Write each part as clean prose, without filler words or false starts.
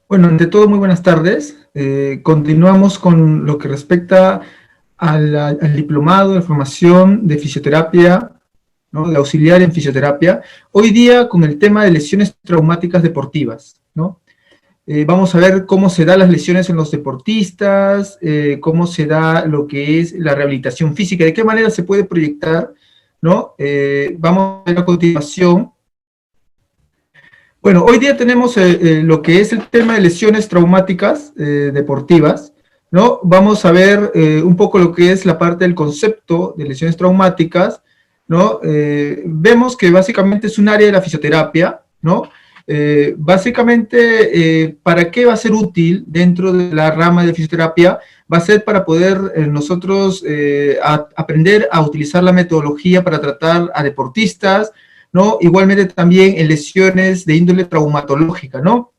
Bueno, ante todo, muy buenas tardes. Continuamos con lo que respecta al diplomado de formación de fisioterapia, ¿no? De auxiliar en fisioterapia. Hoy día con el tema de lesiones traumáticas deportivas, ¿no? Vamos a ver cómo se dan las lesiones en los deportistas, cómo se da lo que es la rehabilitación física, de qué manera se puede proyectar, ¿no? Vamos a ver a continuación. Bueno, hoy día tenemos lo que es el tema de lesiones traumáticas deportivas, ¿no? Vamos a ver un poco lo que es la parte del concepto de lesiones traumáticas, ¿no? Vemos que básicamente es un área de la fisioterapia, ¿no? Básicamente, ¿para qué va a ser útil dentro de la rama de fisioterapia? Va a ser para poder nosotros aprender a utilizar la metodología para tratar a deportistas, ¿no? Igualmente también en lesiones de índole traumatológica, ¿no?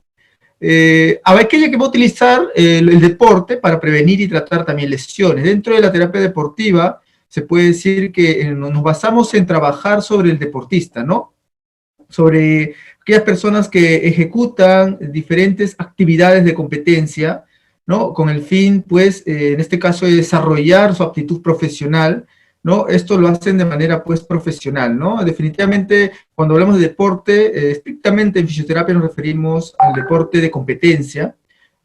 Aquella que va a utilizar el deporte para prevenir y tratar también lesiones. Dentro de la terapia deportiva se puede decir que nos basamos en trabajar sobre el deportista, ¿no? Sobre aquellas personas que ejecutan diferentes actividades de competencia, ¿no? Con el fin, pues, en este caso, de desarrollar su aptitud profesional, ¿no? Esto lo hacen de manera, pues, profesional, ¿no? Definitivamente, cuando hablamos de deporte, estrictamente en fisioterapia nos referimos al deporte de competencia,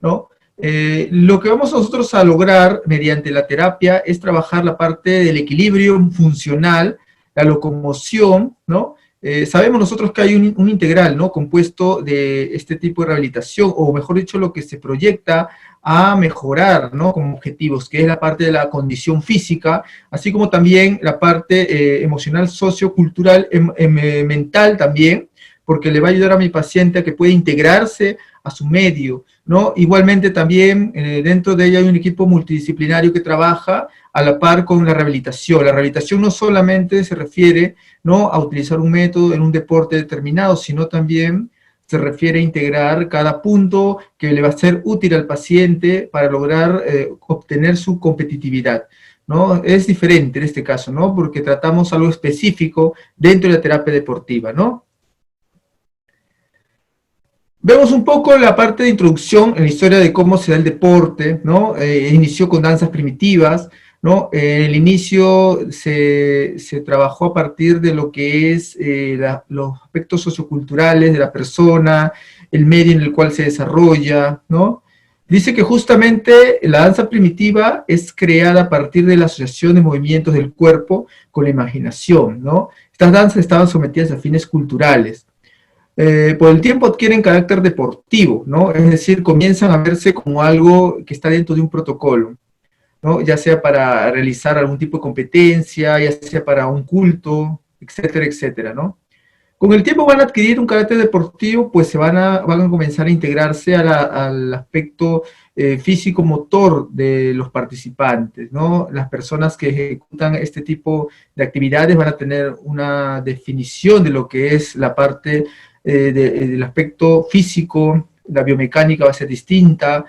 ¿no? Lo que vamos nosotros a lograr mediante la terapia es trabajar la parte del equilibrio funcional, la locomoción, ¿no? Sabemos nosotros que hay un integral, ¿no? Compuesto de este tipo de rehabilitación, o mejor dicho, lo que se proyecta a mejorar, ¿no? Como objetivos, que es la parte de la condición física, así como también la parte emocional, sociocultural, mental también, porque le va a ayudar a mi paciente a que pueda integrarse a su medio, ¿no? Igualmente también dentro de ella hay un equipo multidisciplinario que trabaja a la par con la rehabilitación. La rehabilitación no solamente se refiere, ¿no?, a utilizar un método en un deporte determinado, sino también se refiere a integrar cada punto que le va a ser útil al paciente para lograr obtener su competitividad, ¿no? Es diferente en este caso, ¿no? Porque tratamos algo específico dentro de la terapia deportiva, ¿no? Vemos un poco la parte de introducción en la historia de cómo se da el deporte, ¿no? Inició con danzas primitivas, ¿no? En el inicio se trabajó a partir de lo que es los aspectos socioculturales de la persona, el medio en el cual se desarrolla, ¿no? Dice que justamente la danza primitiva es creada a partir de la asociación de movimientos del cuerpo con la imaginación, ¿no? Estas danzas estaban sometidas a fines culturales. Por el tiempo adquieren carácter deportivo, ¿no? Es decir, comienzan a verse como algo que está dentro de un protocolo, ¿no? Ya sea para realizar algún tipo de competencia, ya sea para un culto, etcétera, etcétera, ¿no? Con el tiempo van a adquirir un carácter deportivo, pues van a comenzar a integrarse al aspecto físico-motor de los participantes, ¿no? Las personas que ejecutan este tipo de actividades van a tener una definición de lo que es la parte del aspecto físico, la biomecánica va a ser distinta,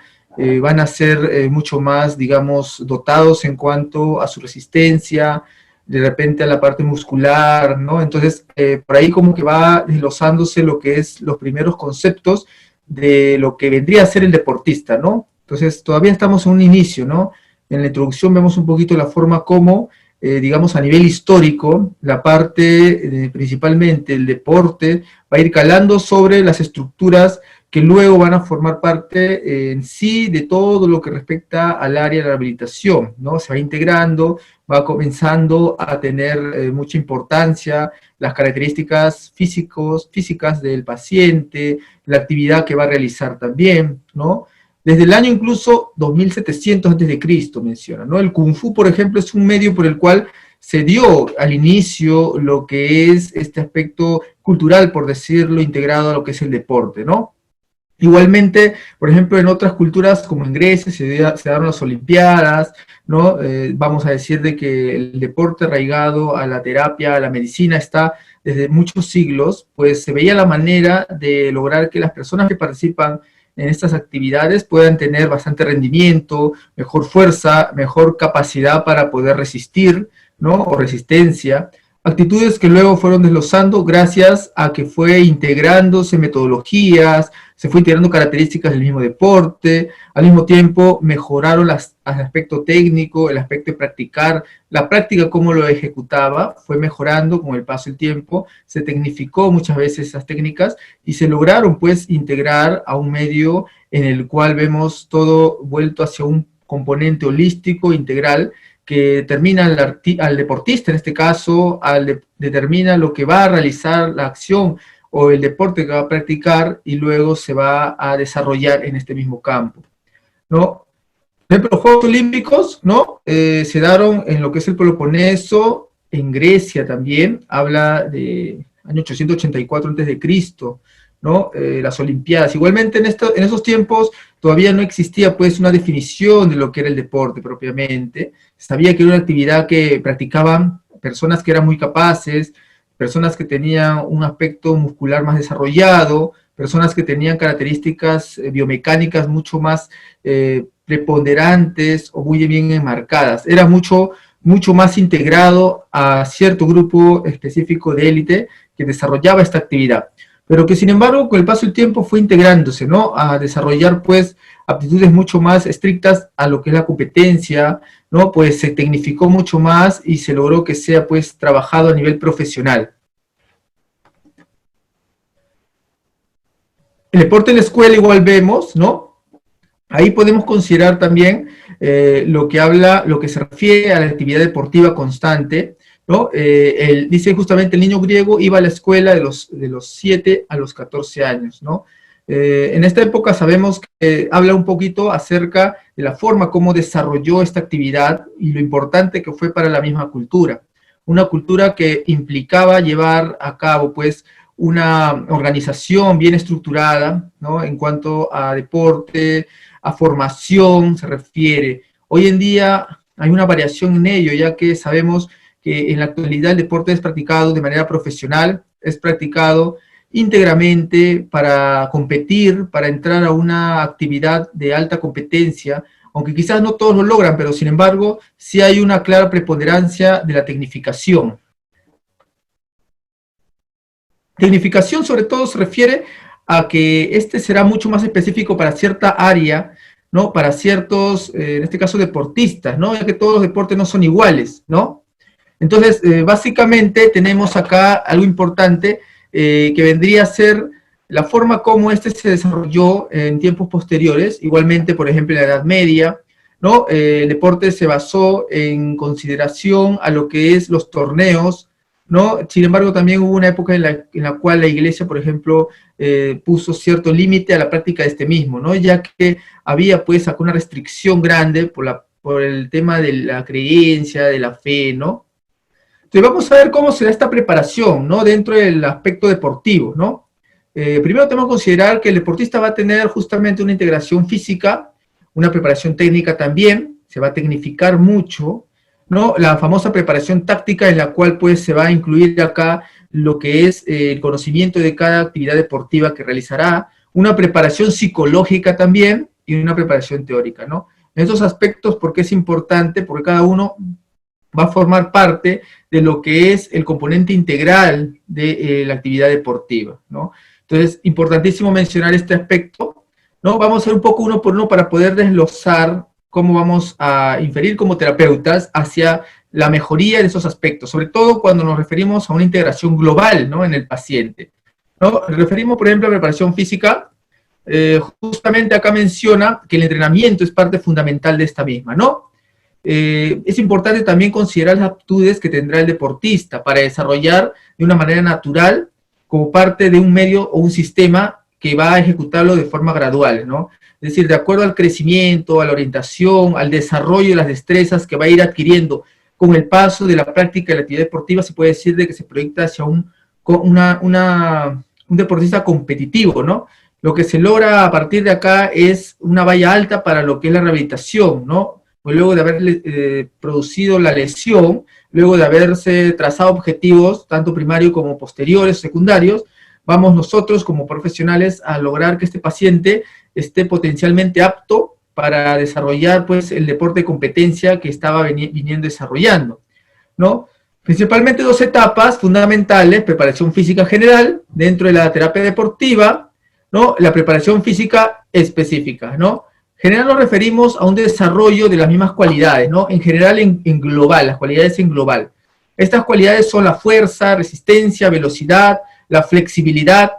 van a ser mucho más, digamos, dotados en cuanto a su resistencia, de repente a la parte muscular, ¿no? Entonces, por ahí como que va desglosándose lo que es los primeros conceptos de lo que vendría a ser el deportista, ¿no? Entonces, todavía estamos en un inicio, ¿no? En la introducción vemos un poquito la forma como, digamos, a nivel histórico, la parte, principalmente el deporte, va a ir calando sobre las estructuras que luego van a formar parte en sí de todo lo que respecta al área de la rehabilitación, ¿no? Se va integrando, va comenzando a tener mucha importancia las características físicas del paciente, la actividad que va a realizar también, ¿no? Desde el año incluso 2700 a.C. menciona, ¿no? El Kung Fu, por ejemplo, es un medio por el cual se dio al inicio lo que es este aspecto cultural, por decirlo, integrado a lo que es el deporte, ¿no? Igualmente, por ejemplo, en otras culturas, como en Grecia, se dieron las Olimpiadas, ¿no? Vamos a decir de que el deporte arraigado a la terapia, a la medicina, está desde muchos siglos, pues se veía la manera de lograr que las personas que participan en estas actividades puedan tener bastante rendimiento, mejor fuerza, mejor capacidad para poder resistir, ¿no? O resistencia. Actitudes que luego fueron desglosando gracias a que fue integrándose metodologías, se fue integrando características del mismo deporte, al mismo tiempo mejoraron el aspecto técnico, el aspecto de practicar, la práctica cómo lo ejecutaba, fue mejorando con el paso del tiempo, se tecnificó muchas veces esas técnicas y se lograron pues integrar a un medio en el cual vemos todo vuelto hacia un componente holístico, integral, que determina al deportista, en este caso, determina lo que va a realizar la acción o el deporte que va a practicar y luego se va a desarrollar en este mismo campo, ¿no? Por ejemplo, los Juegos Olímpicos, ¿no? Se daron en lo que es el Peloponeso, en Grecia también, habla de año 884 a.C., ¿no? Las Olimpiadas. Igualmente en esos tiempos todavía no existía pues una definición de lo que era el deporte propiamente. Sabía que era una actividad que practicaban personas que eran muy capaces, personas que tenían un aspecto muscular más desarrollado, personas que tenían características biomecánicas mucho más preponderantes o muy bien enmarcadas. Era mucho más integrado a cierto grupo específico de élite que desarrollaba esta actividad, pero que sin embargo con el paso del tiempo fue integrándose, ¿no? A desarrollar pues aptitudes mucho más estrictas a lo que es la competencia, ¿no? Pues se tecnificó mucho más y se logró que sea pues trabajado a nivel profesional. El deporte en la escuela igual vemos, ¿no? Ahí podemos considerar también lo que se refiere a la actividad deportiva constante, ¿no? Dice justamente el niño griego iba a la escuela de los 7 a los 14 años, ¿no? En esta época sabemos que habla un poquito acerca de la forma como desarrolló esta actividad y lo importante que fue para la misma cultura. Una cultura que implicaba llevar a cabo, pues, una organización bien estructurada, ¿no? En cuanto a deporte, a formación se refiere. Hoy en día hay una variación en ello, ya que sabemos que en la actualidad el deporte es practicado de manera profesional, es practicado íntegramente para competir, para entrar a una actividad de alta competencia, aunque quizás no todos lo logran, pero sin embargo sí hay una clara preponderancia de la tecnificación. Tecnificación sobre todo se refiere a que este será mucho más específico para cierta área, ¿no? Para ciertos, en este caso, deportistas, ¿no? Ya que todos los deportes no son iguales, ¿no? Entonces, básicamente tenemos acá algo importante que vendría a ser la forma como este se desarrolló en tiempos posteriores, igualmente, por ejemplo, en la Edad Media, ¿no? El deporte se basó en consideración a lo que es los torneos, ¿no? Sin embargo, también hubo una época en la cual la iglesia, por ejemplo, puso cierto límite a la práctica de este mismo, ¿no? Ya que había pues acá una restricción grande por el tema de la creencia, de la fe, ¿no? Entonces vamos a ver cómo se da esta preparación, ¿no? Dentro del aspecto deportivo, ¿no? Primero tenemos que considerar que el deportista va a tener justamente una integración física, una preparación técnica también, se va a tecnificar mucho, ¿no? La famosa preparación táctica en la cual pues se va a incluir acá lo que es el conocimiento de cada actividad deportiva que realizará, una preparación psicológica también y una preparación teórica, ¿no? En estos aspectos, ¿por qué es importante? Porque cada uno va a formar parte de lo que es el componente integral de la actividad deportiva, ¿no? Entonces, importantísimo mencionar este aspecto, ¿no? Vamos a ir un poco uno por uno para poder desglosar cómo vamos a inferir como terapeutas hacia la mejoría de esos aspectos, sobre todo cuando nos referimos a una integración global, ¿no? En el paciente, ¿no? Nos referimos, por ejemplo, a preparación física, justamente acá menciona que el entrenamiento es parte fundamental de esta misma, ¿no? Es importante también considerar las aptitudes que tendrá el deportista para desarrollar de una manera natural como parte de un medio o un sistema que va a ejecutarlo de forma gradual, ¿no? Es decir, de acuerdo al crecimiento, a la orientación, al desarrollo de las destrezas que va a ir adquiriendo con el paso de la práctica de la actividad deportiva, se puede decir de que se proyecta hacia un deportista competitivo, ¿no? Lo que se logra a partir de acá es una valla alta para lo que es la rehabilitación, ¿no? Pues luego de haber producido la lesión, luego de haberse trazado objetivos, tanto primarios como posteriores, secundarios, vamos nosotros como profesionales a lograr que este paciente esté potencialmente apto para desarrollar pues el deporte de competencia que estaba viniendo desarrollando, ¿no? Principalmente dos etapas fundamentales: preparación física general dentro de la terapia deportiva, ¿no? La preparación física específica, ¿no? En general nos referimos a un desarrollo de las mismas cualidades, ¿no? En general en global, las cualidades en global. Estas cualidades son la fuerza, resistencia, velocidad, la flexibilidad,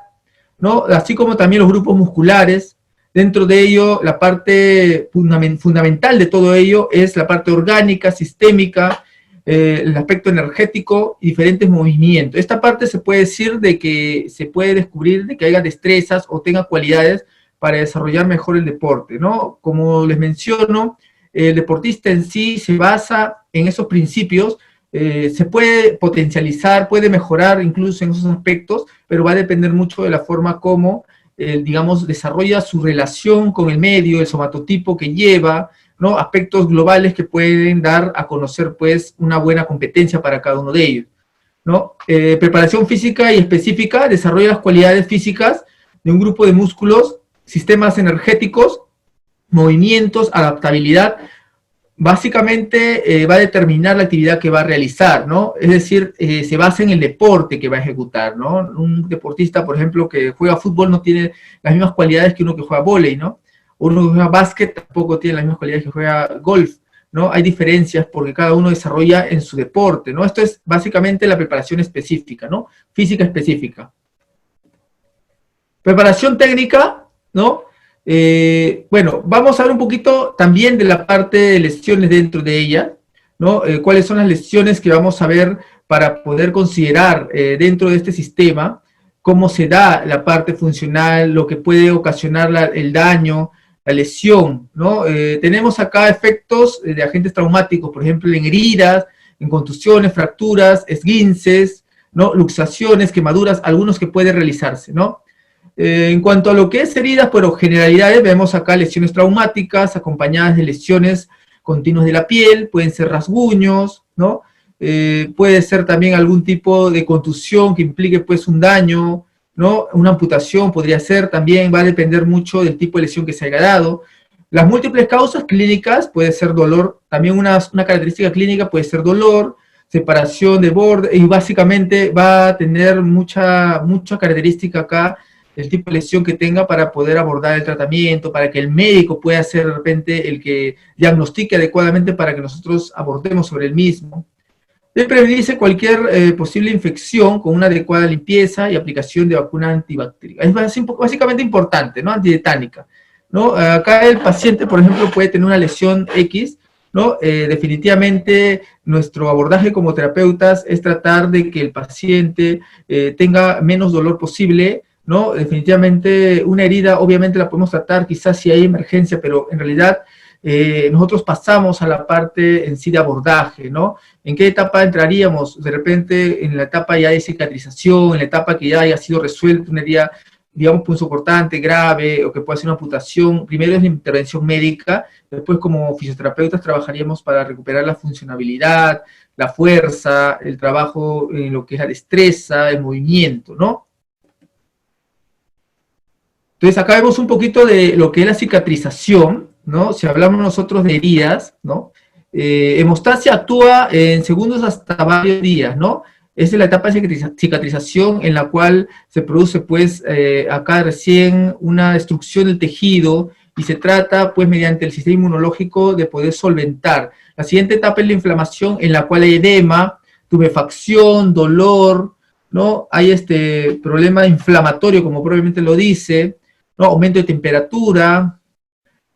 ¿no? Así como también los grupos musculares. Dentro de ello, la parte fundamental de todo ello es la parte orgánica, sistémica, el aspecto energético y diferentes movimientos. Esta parte se puede decir de que se puede descubrir de que haya destrezas o tenga cualidades para desarrollar mejor el deporte, ¿no? Como les menciono, el deportista en sí se basa en esos principios, se puede potencializar, puede mejorar incluso en esos aspectos, pero va a depender mucho de la forma como, digamos, desarrolla su relación con el medio, el somatotipo que lleva, ¿no? Aspectos globales que pueden dar a conocer, pues, una buena competencia para cada uno de ellos, ¿no? Preparación física y específica desarrolla las cualidades físicas de un grupo de músculos, sistemas energéticos, movimientos, adaptabilidad. Básicamente va a determinar la actividad que va a realizar, ¿no? Es decir, se basa en el deporte que va a ejecutar, ¿no? Un deportista, por ejemplo, que juega fútbol no tiene las mismas cualidades que uno que juega vóley, ¿no? Uno que juega básquet tampoco tiene las mismas cualidades que juega golf, ¿no? Hay diferencias porque cada uno desarrolla en su deporte, ¿no? Esto es básicamente la preparación específica, ¿no? Física específica. Preparación técnica, ¿no? Bueno, vamos a ver un poquito también de la parte de lesiones dentro de ella, ¿no? Cuáles son las lesiones que vamos a ver para poder considerar dentro de este sistema, cómo se da la parte funcional, lo que puede ocasionar el daño, la lesión, ¿no? Tenemos acá efectos de agentes traumáticos, por ejemplo, en heridas, en contusiones, fracturas, esguinces, ¿no? Luxaciones, quemaduras, algunos que pueden realizarse, ¿no? En cuanto a lo que es heridas, por generalidades, vemos acá lesiones traumáticas acompañadas de lesiones continuas de la piel, pueden ser rasguños, ¿no? Puede ser también algún tipo de contusión que implique pues un daño, ¿no? Una amputación podría ser también, va a depender mucho del tipo de lesión que se haya dado. Las múltiples causas clínicas, puede ser dolor, también una característica clínica puede ser dolor, separación de borde, y básicamente va a tener mucha característica acá el tipo de lesión que tenga para poder abordar el tratamiento, para que el médico pueda ser de repente el que diagnostique adecuadamente para que nosotros abordemos sobre el mismo. Debe prevenirse cualquier posible infección con una adecuada limpieza y aplicación de vacuna antibacteriana. Es básicamente importante, ¿no? Antitetánica, ¿no? Acá el paciente, por ejemplo, puede tener una lesión X, ¿no? Definitivamente nuestro abordaje como terapeutas es tratar de que el paciente tenga menos dolor posible, ¿no? Definitivamente una herida obviamente la podemos tratar quizás si hay emergencia, pero en realidad nosotros pasamos a la parte en sí de abordaje, ¿no? ¿En qué etapa entraríamos? De repente en la etapa ya de cicatrización, en la etapa que ya haya sido resuelta una herida, digamos, punzocortante, grave, o que pueda ser una amputación. Primero es la intervención médica, después como fisioterapeutas trabajaríamos para recuperar la funcionabilidad, la fuerza, el trabajo en lo que es la destreza, el movimiento, ¿no? Entonces acá vemos un poquito de lo que es la cicatrización, ¿no? Si hablamos nosotros de heridas, ¿no? Hemostasia actúa en segundos hasta varios días, ¿no? Esa es la etapa de cicatrización en la cual se produce, pues, acá recién una destrucción del tejido y se trata, pues, mediante el sistema inmunológico de poder solventar. La siguiente etapa es la inflamación en la cual hay edema, tumefacción, dolor, ¿no? Hay este problema inflamatorio, como probablemente lo dice, ¿no? Aumento de temperatura,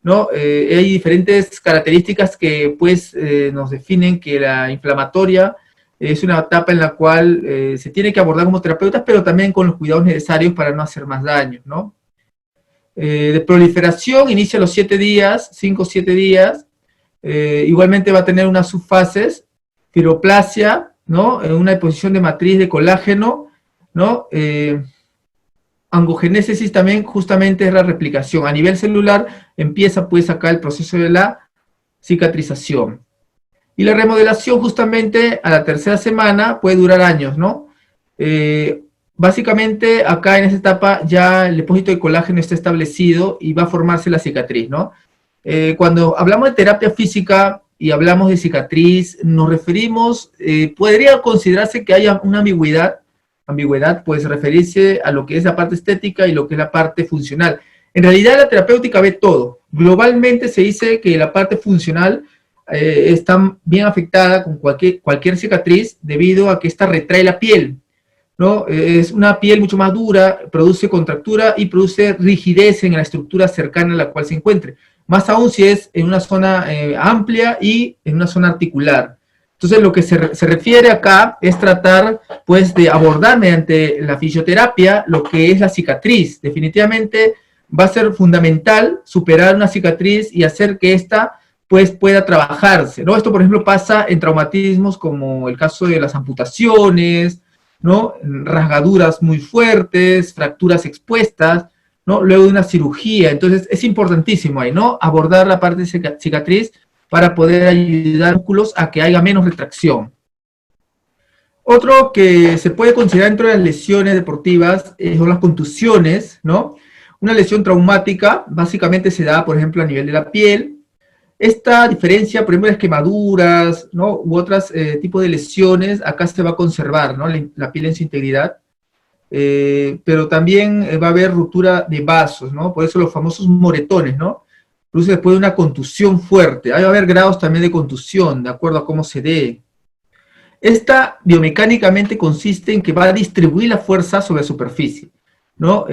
¿no? Hay diferentes características que pues nos definen que la inflamatoria es una etapa en la cual se tiene que abordar como terapeutas, pero también con los cuidados necesarios para no hacer más daño, ¿no? De proliferación inicia a los 7 días, 5 o 7 días, igualmente va a tener unas subfases, fibroplasia, ¿no? Una deposición de matriz de colágeno, ¿no? Angiogenesis también justamente es la replicación. A nivel celular empieza pues acá el proceso de la cicatrización. Y la remodelación justamente a la tercera semana puede durar años, ¿no? Básicamente acá en esta etapa ya el depósito de colágeno está establecido y va a formarse la cicatriz, ¿no? Cuando hablamos de terapia física y hablamos de cicatriz, nos referimos, podría considerarse que haya una ambigüedad ambigüedad, pues referirse a lo que es la parte estética y lo que es la parte funcional. En realidad la terapéutica ve todo. Globalmente se dice que la parte funcional está bien afectada con cualquier cicatriz debido a que esta retrae la piel, ¿no? Es una piel mucho más dura, produce contractura y produce rigidez en la estructura cercana a la cual se encuentre. Más aún si es en una zona amplia y en una zona articular. Entonces lo que se refiere acá es tratar pues de abordar mediante la fisioterapia lo que es la cicatriz. Definitivamente va a ser fundamental superar una cicatriz y hacer que ésta pues pueda trabajarse, ¿no? Esto por ejemplo pasa en traumatismos como el caso de las amputaciones, ¿no? Rasgaduras muy fuertes, fracturas expuestas, ¿no? Luego de una cirugía. Entonces es importantísimo ahí, ¿no? Abordar la parte de cicatriz para poder ayudar a los músculos a que haya menos retracción. Otro que se puede considerar dentro de las lesiones deportivas son las contusiones, ¿no? Una lesión traumática básicamente se da, por ejemplo, a nivel de la piel. Esta diferencia, por ejemplo, las quemaduras, ¿no? U otros tipos de lesiones, acá se va a conservar, ¿no? La piel en su integridad. Pero también va a haber ruptura de vasos, ¿no? Por eso los famosos moretones, ¿no? Incluso después de una contusión fuerte. Ahí va a haber grados también de contusión, de acuerdo a cómo se dé. Esta biomecánicamente consiste en que va a distribuir la fuerza sobre la superficie, ¿no?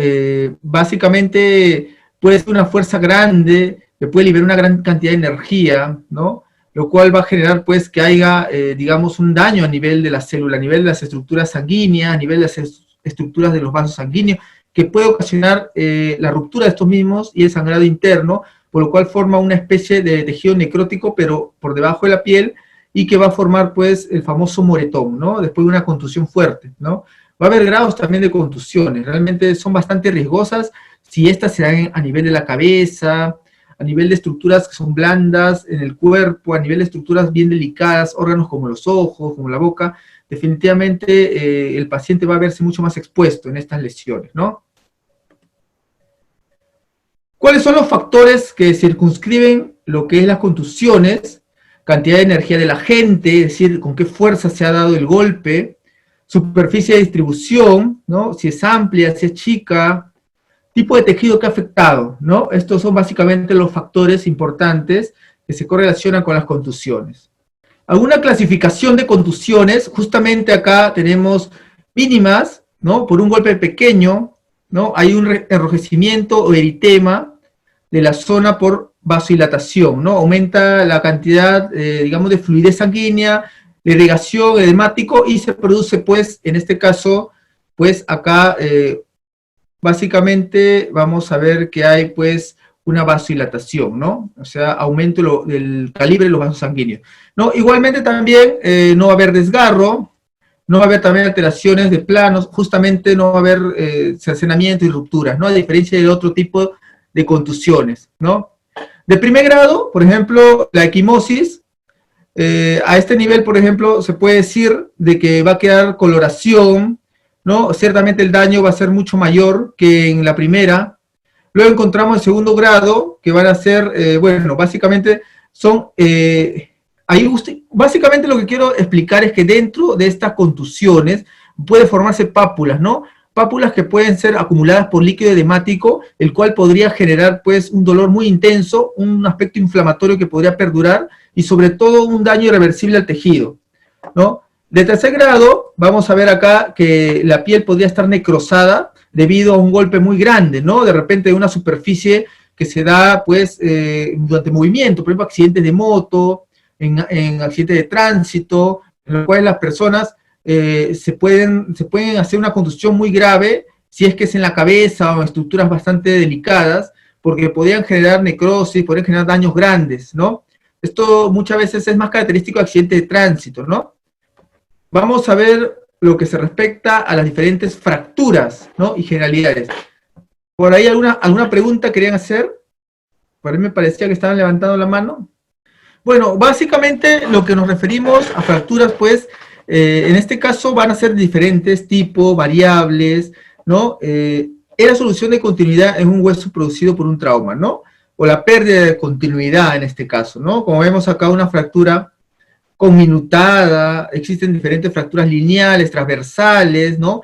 Básicamente puede ser una fuerza grande, que puede liberar una gran cantidad de energía, ¿no? Lo cual va a generar pues que haya, digamos, un daño a nivel de la célula, a nivel de las estructuras sanguíneas, a nivel de las estructuras de los vasos sanguíneos, que puede ocasionar la ruptura de estos mismos y el sangrado interno, por lo cual forma una especie de tejido necrótico, pero por debajo de la piel, y que va a formar pues el famoso moretón, ¿no? Después de una contusión fuerte, ¿no? Va a haber grados también de contusiones, realmente son bastante riesgosas si estas se dan a nivel de la cabeza, a nivel de estructuras que son blandas en el cuerpo, a nivel de estructuras bien delicadas, órganos como los ojos, como la boca. Definitivamente el paciente va a verse mucho más expuesto en estas lesiones, ¿no? ¿Cuáles son los factores que circunscriben lo que es las contusiones? Cantidad de energía del agente, es decir, con qué fuerza se ha dado el golpe, superficie de distribución, ¿no? Si es amplia, si es chica, tipo de tejido que ha afectado, ¿no? Estos son básicamente los factores importantes que se correlacionan con las contusiones. Alguna clasificación de contusiones, justamente acá tenemos mínimas, ¿no? Por un golpe pequeño, ¿no? Hay un enrojecimiento o eritema de la zona por vasodilatación, ¿no? Aumenta la cantidad, digamos, de fluidez sanguínea, de irrigación, edemático, y se produce, pues, en este caso, pues, acá, básicamente, vamos a ver que hay, pues, una vasodilatación, ¿no? O sea, aumento del calibre de los vasos sanguíneos, ¿no? Igualmente también no va a haber desgarro, no va a haber también alteraciones de planos, justamente no va a haber cercenamiento y rupturas, ¿no? A diferencia de otro tipo de contusiones, ¿no? De primer grado, por ejemplo, la equimosis, a este nivel, por ejemplo, se puede decir de que va a quedar coloración, ¿no? Ciertamente el daño va a ser mucho mayor que en la primera. Luego encontramos el segundo grado, que van a ser, bueno, básicamente son, básicamente lo que quiero explicar es que dentro de estas contusiones puede formarse pápulas, ¿no? Pápulas que pueden ser acumuladas por líquido edemático, el cual podría generar pues un dolor muy intenso, un aspecto inflamatorio que podría perdurar y sobre todo un daño irreversible al tejido, ¿no? De tercer grado, vamos a ver acá que la piel podría estar necrosada debido a un golpe muy grande, ¿no? De repente de una superficie que se da pues durante movimiento, por ejemplo accidentes de moto, en accidentes de tránsito, en los cuales las personas se pueden hacer una contusión muy grave si es que es en la cabeza o en estructuras bastante delicadas, porque podrían generar necrosis, podrían generar daños grandes, ¿no? Esto muchas veces es más característico de accidentes de tránsito, ¿no? Vamos a ver lo que se respecta a las diferentes fracturas, ¿no? Y generalidades. ¿Por ahí alguna pregunta querían hacer? Por ahí me parecía que estaban levantando la mano. Bueno, básicamente lo que nos referimos a fracturas, pues, en este caso van a ser diferentes tipos, variables, ¿no? Es la solución de continuidad en un hueso producido por un trauma, ¿no? O la pérdida de continuidad en este caso, ¿no? Como vemos acá una fractura conminutada, existen diferentes fracturas lineales, transversales, ¿no?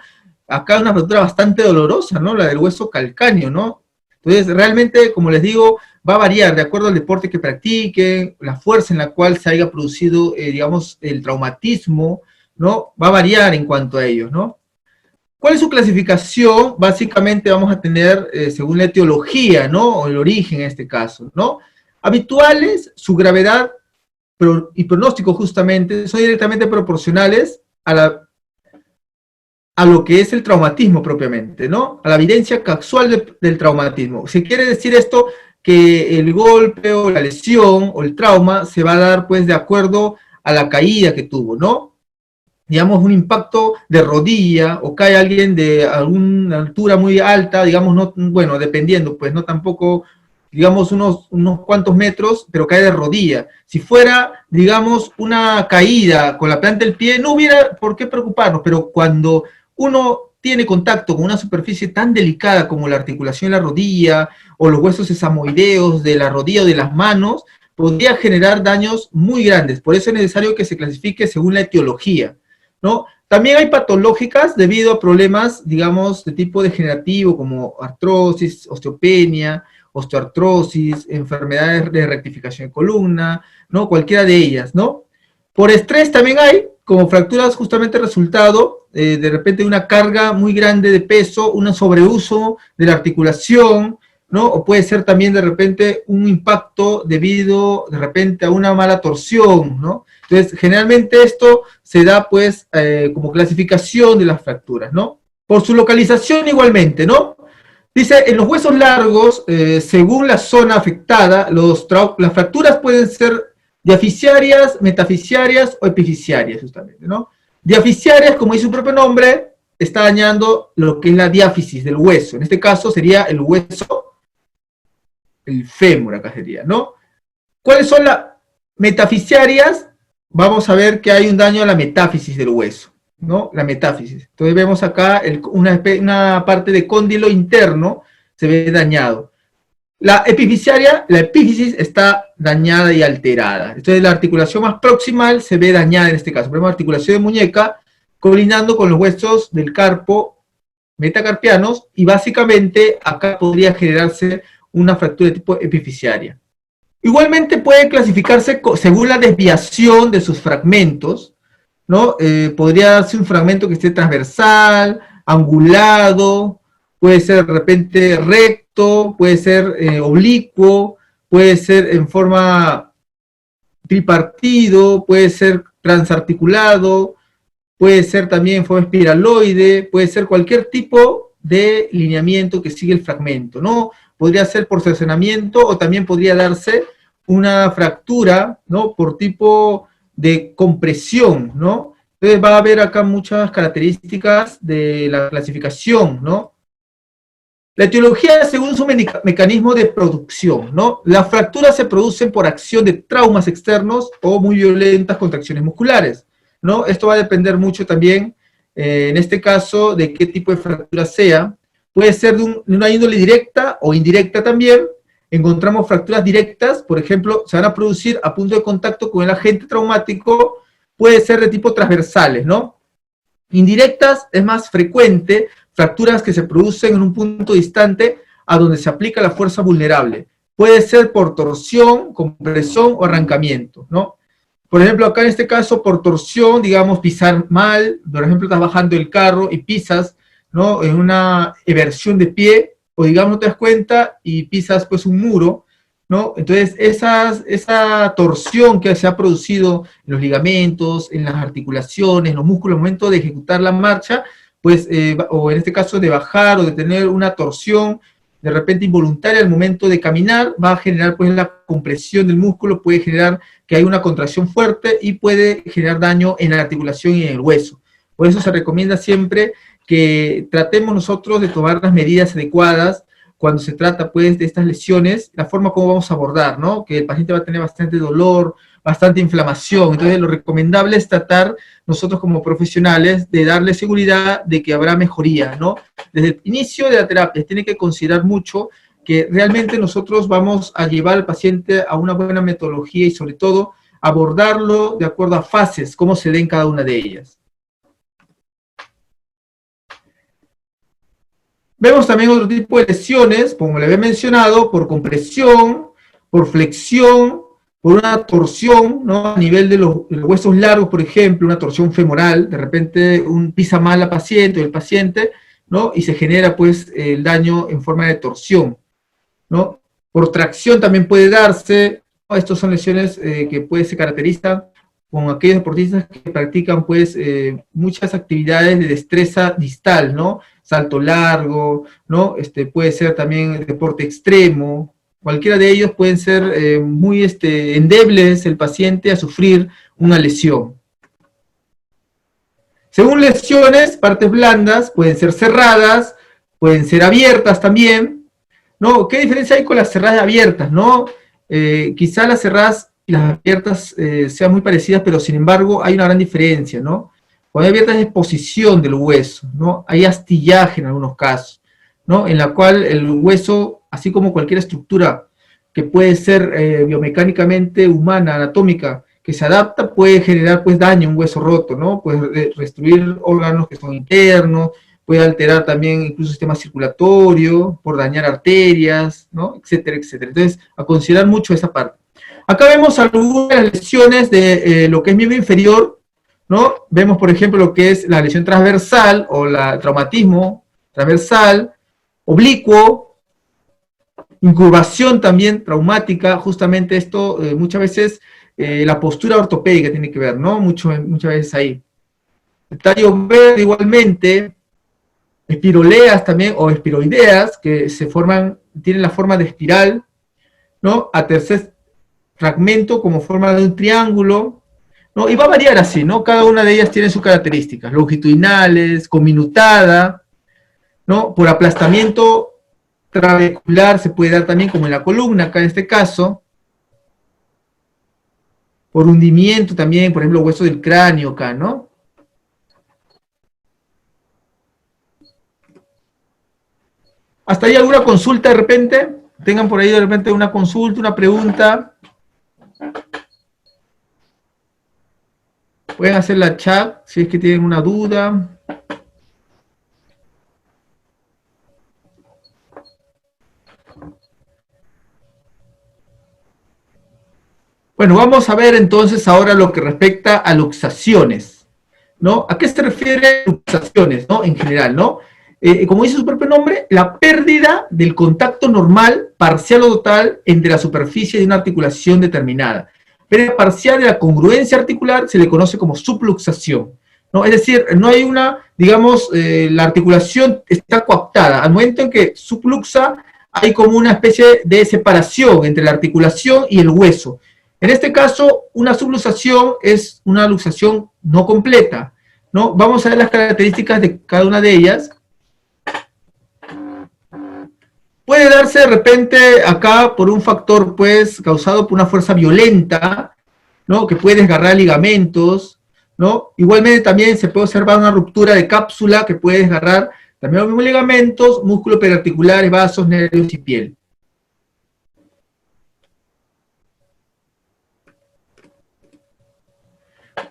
acá una fractura bastante dolorosa, ¿no? La del hueso calcáneo, ¿no? Entonces, realmente, como les digo, va a variar de acuerdo al deporte que practiquen, la fuerza en la cual se haya producido, digamos, el traumatismo, ¿no? Va a variar en cuanto a ellos, ¿no? ¿Cuál es su clasificación? Básicamente vamos a tener, según la etiología, ¿no? O el origen en este caso, ¿no? Habituales, su gravedad y pronóstico justamente son directamente proporcionales a lo que es el traumatismo propiamente, ¿no? A la evidencia casual del traumatismo. ¿Se quiere decir esto? Que el golpe o la lesión o el trauma se va a dar pues de acuerdo a la caída que tuvo, ¿no? Digamos un impacto de rodilla o cae alguien de alguna altura muy alta, digamos, no, bueno, dependiendo, pues no tampoco, digamos unos cuantos metros, pero cae de rodilla. Si fuera, digamos, una caída con la planta del pie, no hubiera por qué preocuparnos, pero cuando uno tiene contacto con una superficie tan delicada como la articulación de la rodilla o los huesos sesamoideos de la rodilla o de las manos, podría generar daños muy grandes. Por eso es necesario que se clasifique según la etiología, ¿no? También hay patológicas debido a problemas, digamos, de tipo degenerativo, como artrosis, osteopenia, osteoartrosis, enfermedades de rectificación de columna, ¿no? Cualquiera de ellas, ¿no? Por estrés también hay, como fracturas justamente resultado, de repente una carga muy grande de peso, un sobreuso de la articulación, ¿no? O puede ser también de repente un impacto debido de repente a una mala torsión, ¿no? Entonces, generalmente esto se da pues como clasificación de las fracturas, ¿no? Por su localización igualmente, ¿no? Dice, en los huesos largos, según la zona afectada, las fracturas pueden ser diafisiarias, metafisiarias o epifisiarias, justamente, ¿no? Diafisiarias, como dice su propio nombre, está dañando lo que es la diáfisis del hueso. En este caso sería el hueso, el fémur acá sería, ¿no? ¿Cuáles son las metafisiarias? Vamos a ver que hay un daño a la metáfisis del hueso, ¿no? La metáfisis. Entonces vemos acá una parte de cóndilo interno se ve dañado. La epifisiaria, la epífisis está dañada y alterada. Entonces la articulación más proximal se ve dañada en este caso. Por ejemplo, articulación de muñeca colinando con los huesos del carpo metacarpianos y básicamente acá podría generarse una fractura de tipo epifisiaria. Igualmente puede clasificarse según la desviación de sus fragmentos, ¿no? Podría ser un fragmento que esté transversal, angulado, puede ser de repente recto, puede ser oblicuo, puede ser en forma tripartido, puede ser transarticulado, puede ser también en forma espiraloide, puede ser cualquier tipo de lineamiento que sigue el fragmento, ¿no? Podría ser por seccionamiento o también podría darse una fractura, ¿no? Por tipo de compresión, ¿no? Entonces va a haber acá muchas características de la clasificación, ¿no? La etiología según su mecanismo de producción, ¿no? Las fracturas se producen por acción de traumas externos o muy violentas contracciones musculares, ¿no? Esto va a depender mucho también, en este caso, de qué tipo de fractura sea. Puede ser de una índole directa o indirecta también. Encontramos fracturas directas, por ejemplo, se van a producir a punto de contacto con el agente traumático, puede ser de tipo transversales, ¿no? Indirectas es más frecuente, fracturas que se producen en un punto distante a donde se aplica la fuerza vulnerable. Puede ser por torsión, compresión o arrancamiento, ¿no? Por ejemplo, acá en este caso, por torsión, digamos, pisar mal, por ejemplo, estás bajando el carro y pisas, ¿no? En una eversión de pie, o digamos, no te das cuenta y pisas pues un muro, ¿no? Entonces, esa torsión que se ha producido en los ligamentos, en las articulaciones, en los músculos, al momento de ejecutar la marcha, pues, o en este caso de bajar o de tener una torsión de repente involuntaria al momento de caminar, va a generar pues la compresión del músculo, puede generar que hay una contracción fuerte y puede generar daño en la articulación y en el hueso. Por eso se recomienda siempre que tratemos nosotros de tomar las medidas adecuadas cuando se trata pues de estas lesiones, la forma como vamos a abordar, ¿no? Que el paciente va a tener bastante dolor, bastante inflamación, entonces lo recomendable es tratar nosotros como profesionales de darle seguridad de que habrá mejoría, ¿no? Desde el inicio de la terapia tiene que considerar mucho que realmente nosotros vamos a llevar al paciente a una buena metodología y sobre todo abordarlo de acuerdo a fases, cómo se den cada una de ellas. Vemos también otro tipo de lesiones, como le había mencionado, por compresión, por flexión, por una torsión, ¿no? A nivel de los huesos largos, por ejemplo, una torsión femoral, de repente pisa mal la paciente o el paciente, ¿no? Y se genera pues el daño en forma de torsión, ¿no? Por tracción también puede darse, ¿no? Estas son lesiones que se caracterizan con aquellos deportistas que practican pues muchas actividades de destreza distal, ¿no? Salto largo, ¿no? Puede ser también deporte extremo, cualquiera de ellos pueden ser muy endebles el paciente a sufrir una lesión. Según lesiones, partes blandas pueden ser cerradas, pueden ser abiertas también, ¿no? ¿Qué diferencia hay con las cerradas y abiertas, no? Quizá las cerradas y las abiertas sean muy parecidas, pero sin embargo hay una gran diferencia, ¿no? Cuando hay abiertas es posición del hueso, ¿no? Hay astillaje en algunos casos, ¿no? En la cual el hueso, así como cualquier estructura que puede ser biomecánicamente humana, anatómica, que se adapta, puede generar pues daño, un hueso roto, ¿no? Puede destruir órganos que son internos, puede alterar también incluso el sistema circulatorio, por dañar arterias, ¿no? Etcétera, etcétera. Entonces, a considerar mucho esa parte. Acá vemos algunas lesiones de lo que es miembro inferior, ¿no? Vemos, por ejemplo, lo que es la lesión transversal o el traumatismo transversal, oblicuo, incurvación también traumática, justamente esto muchas veces la postura ortopédica tiene que ver, ¿no? Muchas veces ahí. El tallo verde igualmente, espiroleas también, o espiroideas, que tienen la forma de espiral, ¿no? A tercer fragmento como forma de un triángulo, ¿no? Y va a variar así, ¿no? Cada una de ellas tiene sus características, longitudinales, conminutada, ¿no? Por aplastamiento trabecular se puede dar también, como en la columna, acá en este caso, por hundimiento también, por ejemplo, hueso del cráneo acá, ¿no? ¿Hasta ahí alguna consulta de repente? Tengan por ahí de repente una consulta, una pregunta. Pueden hacer la chat si es que tienen una duda. Bueno, vamos a ver entonces ahora lo que respecta a luxaciones, ¿no? ¿A qué se refiere luxaciones, ¿no? En general, ¿no? Como dice su propio nombre, la pérdida del contacto normal, parcial o total, entre la superficie de una articulación determinada. Pérdida parcial de la congruencia articular se le conoce como subluxación, ¿no? Es decir, no hay una, digamos, la articulación está coaptada. Al momento en que subluxa, hay como una especie de separación entre la articulación y el hueso. En este caso, una subluxación es una luxación no completa, ¿no? Vamos a ver las características de cada una de ellas. Puede darse de repente acá por un factor, pues, causado por una fuerza violenta, ¿no? Que puede desgarrar ligamentos, ¿no? Igualmente también se puede observar una ruptura de cápsula que puede desgarrar también los mismos ligamentos, músculos periarticulares, vasos, nervios y piel.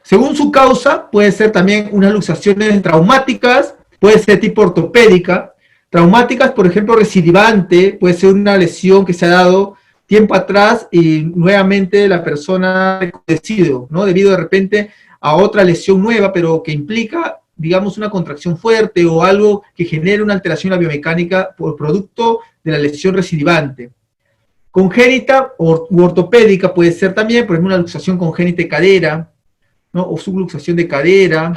Según su causa, puede ser también unas luxaciones traumáticas, puede ser tipo ortopédica, traumáticas, por ejemplo, recidivante, puede ser una lesión que se ha dado tiempo atrás y nuevamente la persona ha recrudecido, ¿no? Debido de repente a otra lesión nueva, pero que implica, digamos, una contracción fuerte o algo que genere una alteración en la biomecánica por producto de la lesión recidivante. Congénita u ortopédica puede ser también, por ejemplo, una luxación congénita de cadera, ¿no? O subluxación de cadera,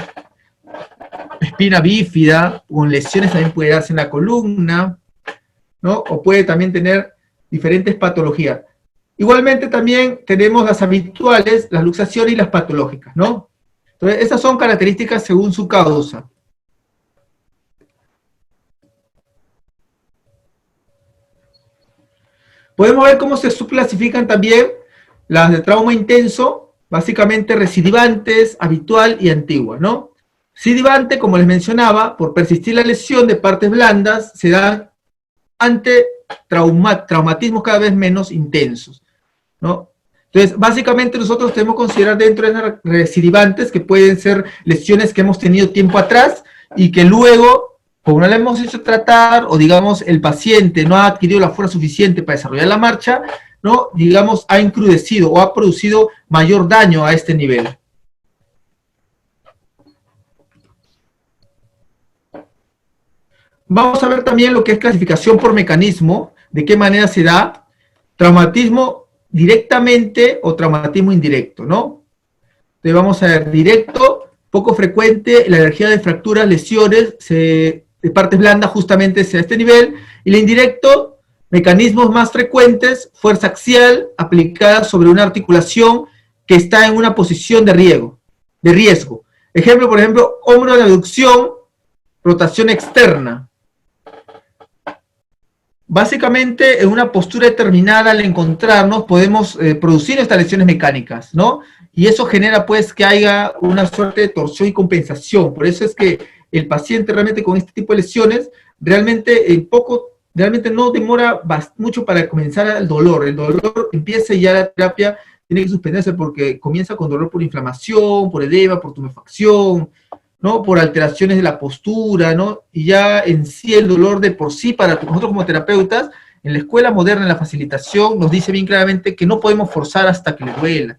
espina bífida, con lesiones también puede darse en la columna, ¿no? O puede también tener diferentes patologías. Igualmente también tenemos las habituales, las luxaciones y las patológicas, ¿no? Entonces, esas son características según su causa. Podemos ver cómo se subclasifican también las de trauma intenso, básicamente recidivantes, habitual y antigua, ¿no? Recidivante, como les mencionaba, por persistir la lesión de partes blandas, se da ante traumatismos cada vez menos intensos, ¿no? Entonces, básicamente nosotros tenemos que considerar dentro de las recidivantes que pueden ser lesiones que hemos tenido tiempo atrás y que luego como no le hemos hecho tratar, o digamos, el paciente no ha adquirido la fuerza suficiente para desarrollar la marcha, ¿no? Digamos, ha encrudecido o ha producido mayor daño a este nivel. Vamos a ver también lo que es clasificación por mecanismo, de qué manera se da traumatismo directamente o traumatismo indirecto, ¿no? Entonces vamos a ver, directo, poco frecuente, la energía de fracturas, lesiones, de partes blandas justamente a este nivel, y el indirecto, mecanismos más frecuentes, fuerza axial aplicada sobre una articulación que está en una posición de riesgo. Ejemplo, por ejemplo, hombro de abducción, rotación externa. Básicamente, en una postura determinada, al encontrarnos, podemos producir estas lesiones mecánicas, ¿no? Y eso genera, pues, que haya una suerte de torsión y compensación. Por eso es que el paciente realmente con este tipo de lesiones, realmente no demora mucho para comenzar el dolor. El dolor empieza y ya la terapia tiene que suspenderse porque comienza con dolor por inflamación, por edema, por tumefacción, ¿no? Por alteraciones de la postura, ¿no? Y ya en sí el dolor de por sí, para nosotros como terapeutas, en la escuela moderna, en la facilitación, nos dice bien claramente que no podemos forzar hasta que le duela,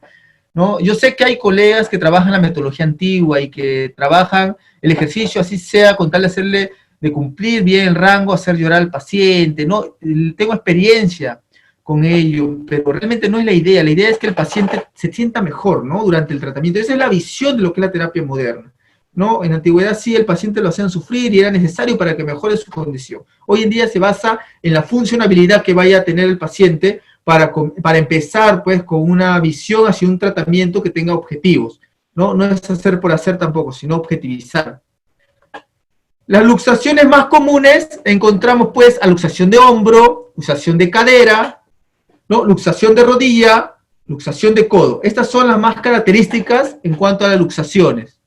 ¿no? Yo sé que hay colegas que trabajan la metodología antigua y que trabajan el ejercicio así sea con tal de hacerle, de cumplir bien el rango, hacer llorar al paciente, ¿no? Tengo experiencia con ello, pero realmente no es la idea es que el paciente se sienta mejor, ¿no? Durante el tratamiento. Esa es la visión de lo que es la terapia moderna, ¿no? En la antigüedad sí, el paciente lo hacían sufrir y era necesario para que mejore su condición. Hoy en día se basa en la funcionabilidad que vaya a tener el paciente para empezar, pues, con una visión hacia un tratamiento que tenga objetivos, ¿no? No es hacer por hacer tampoco, sino objetivizar. Las luxaciones más comunes encontramos, pues, a luxación de hombro, luxación de cadera, ¿no? Luxación de rodilla, luxación de codo. Estas son las más características en cuanto a las luxaciones.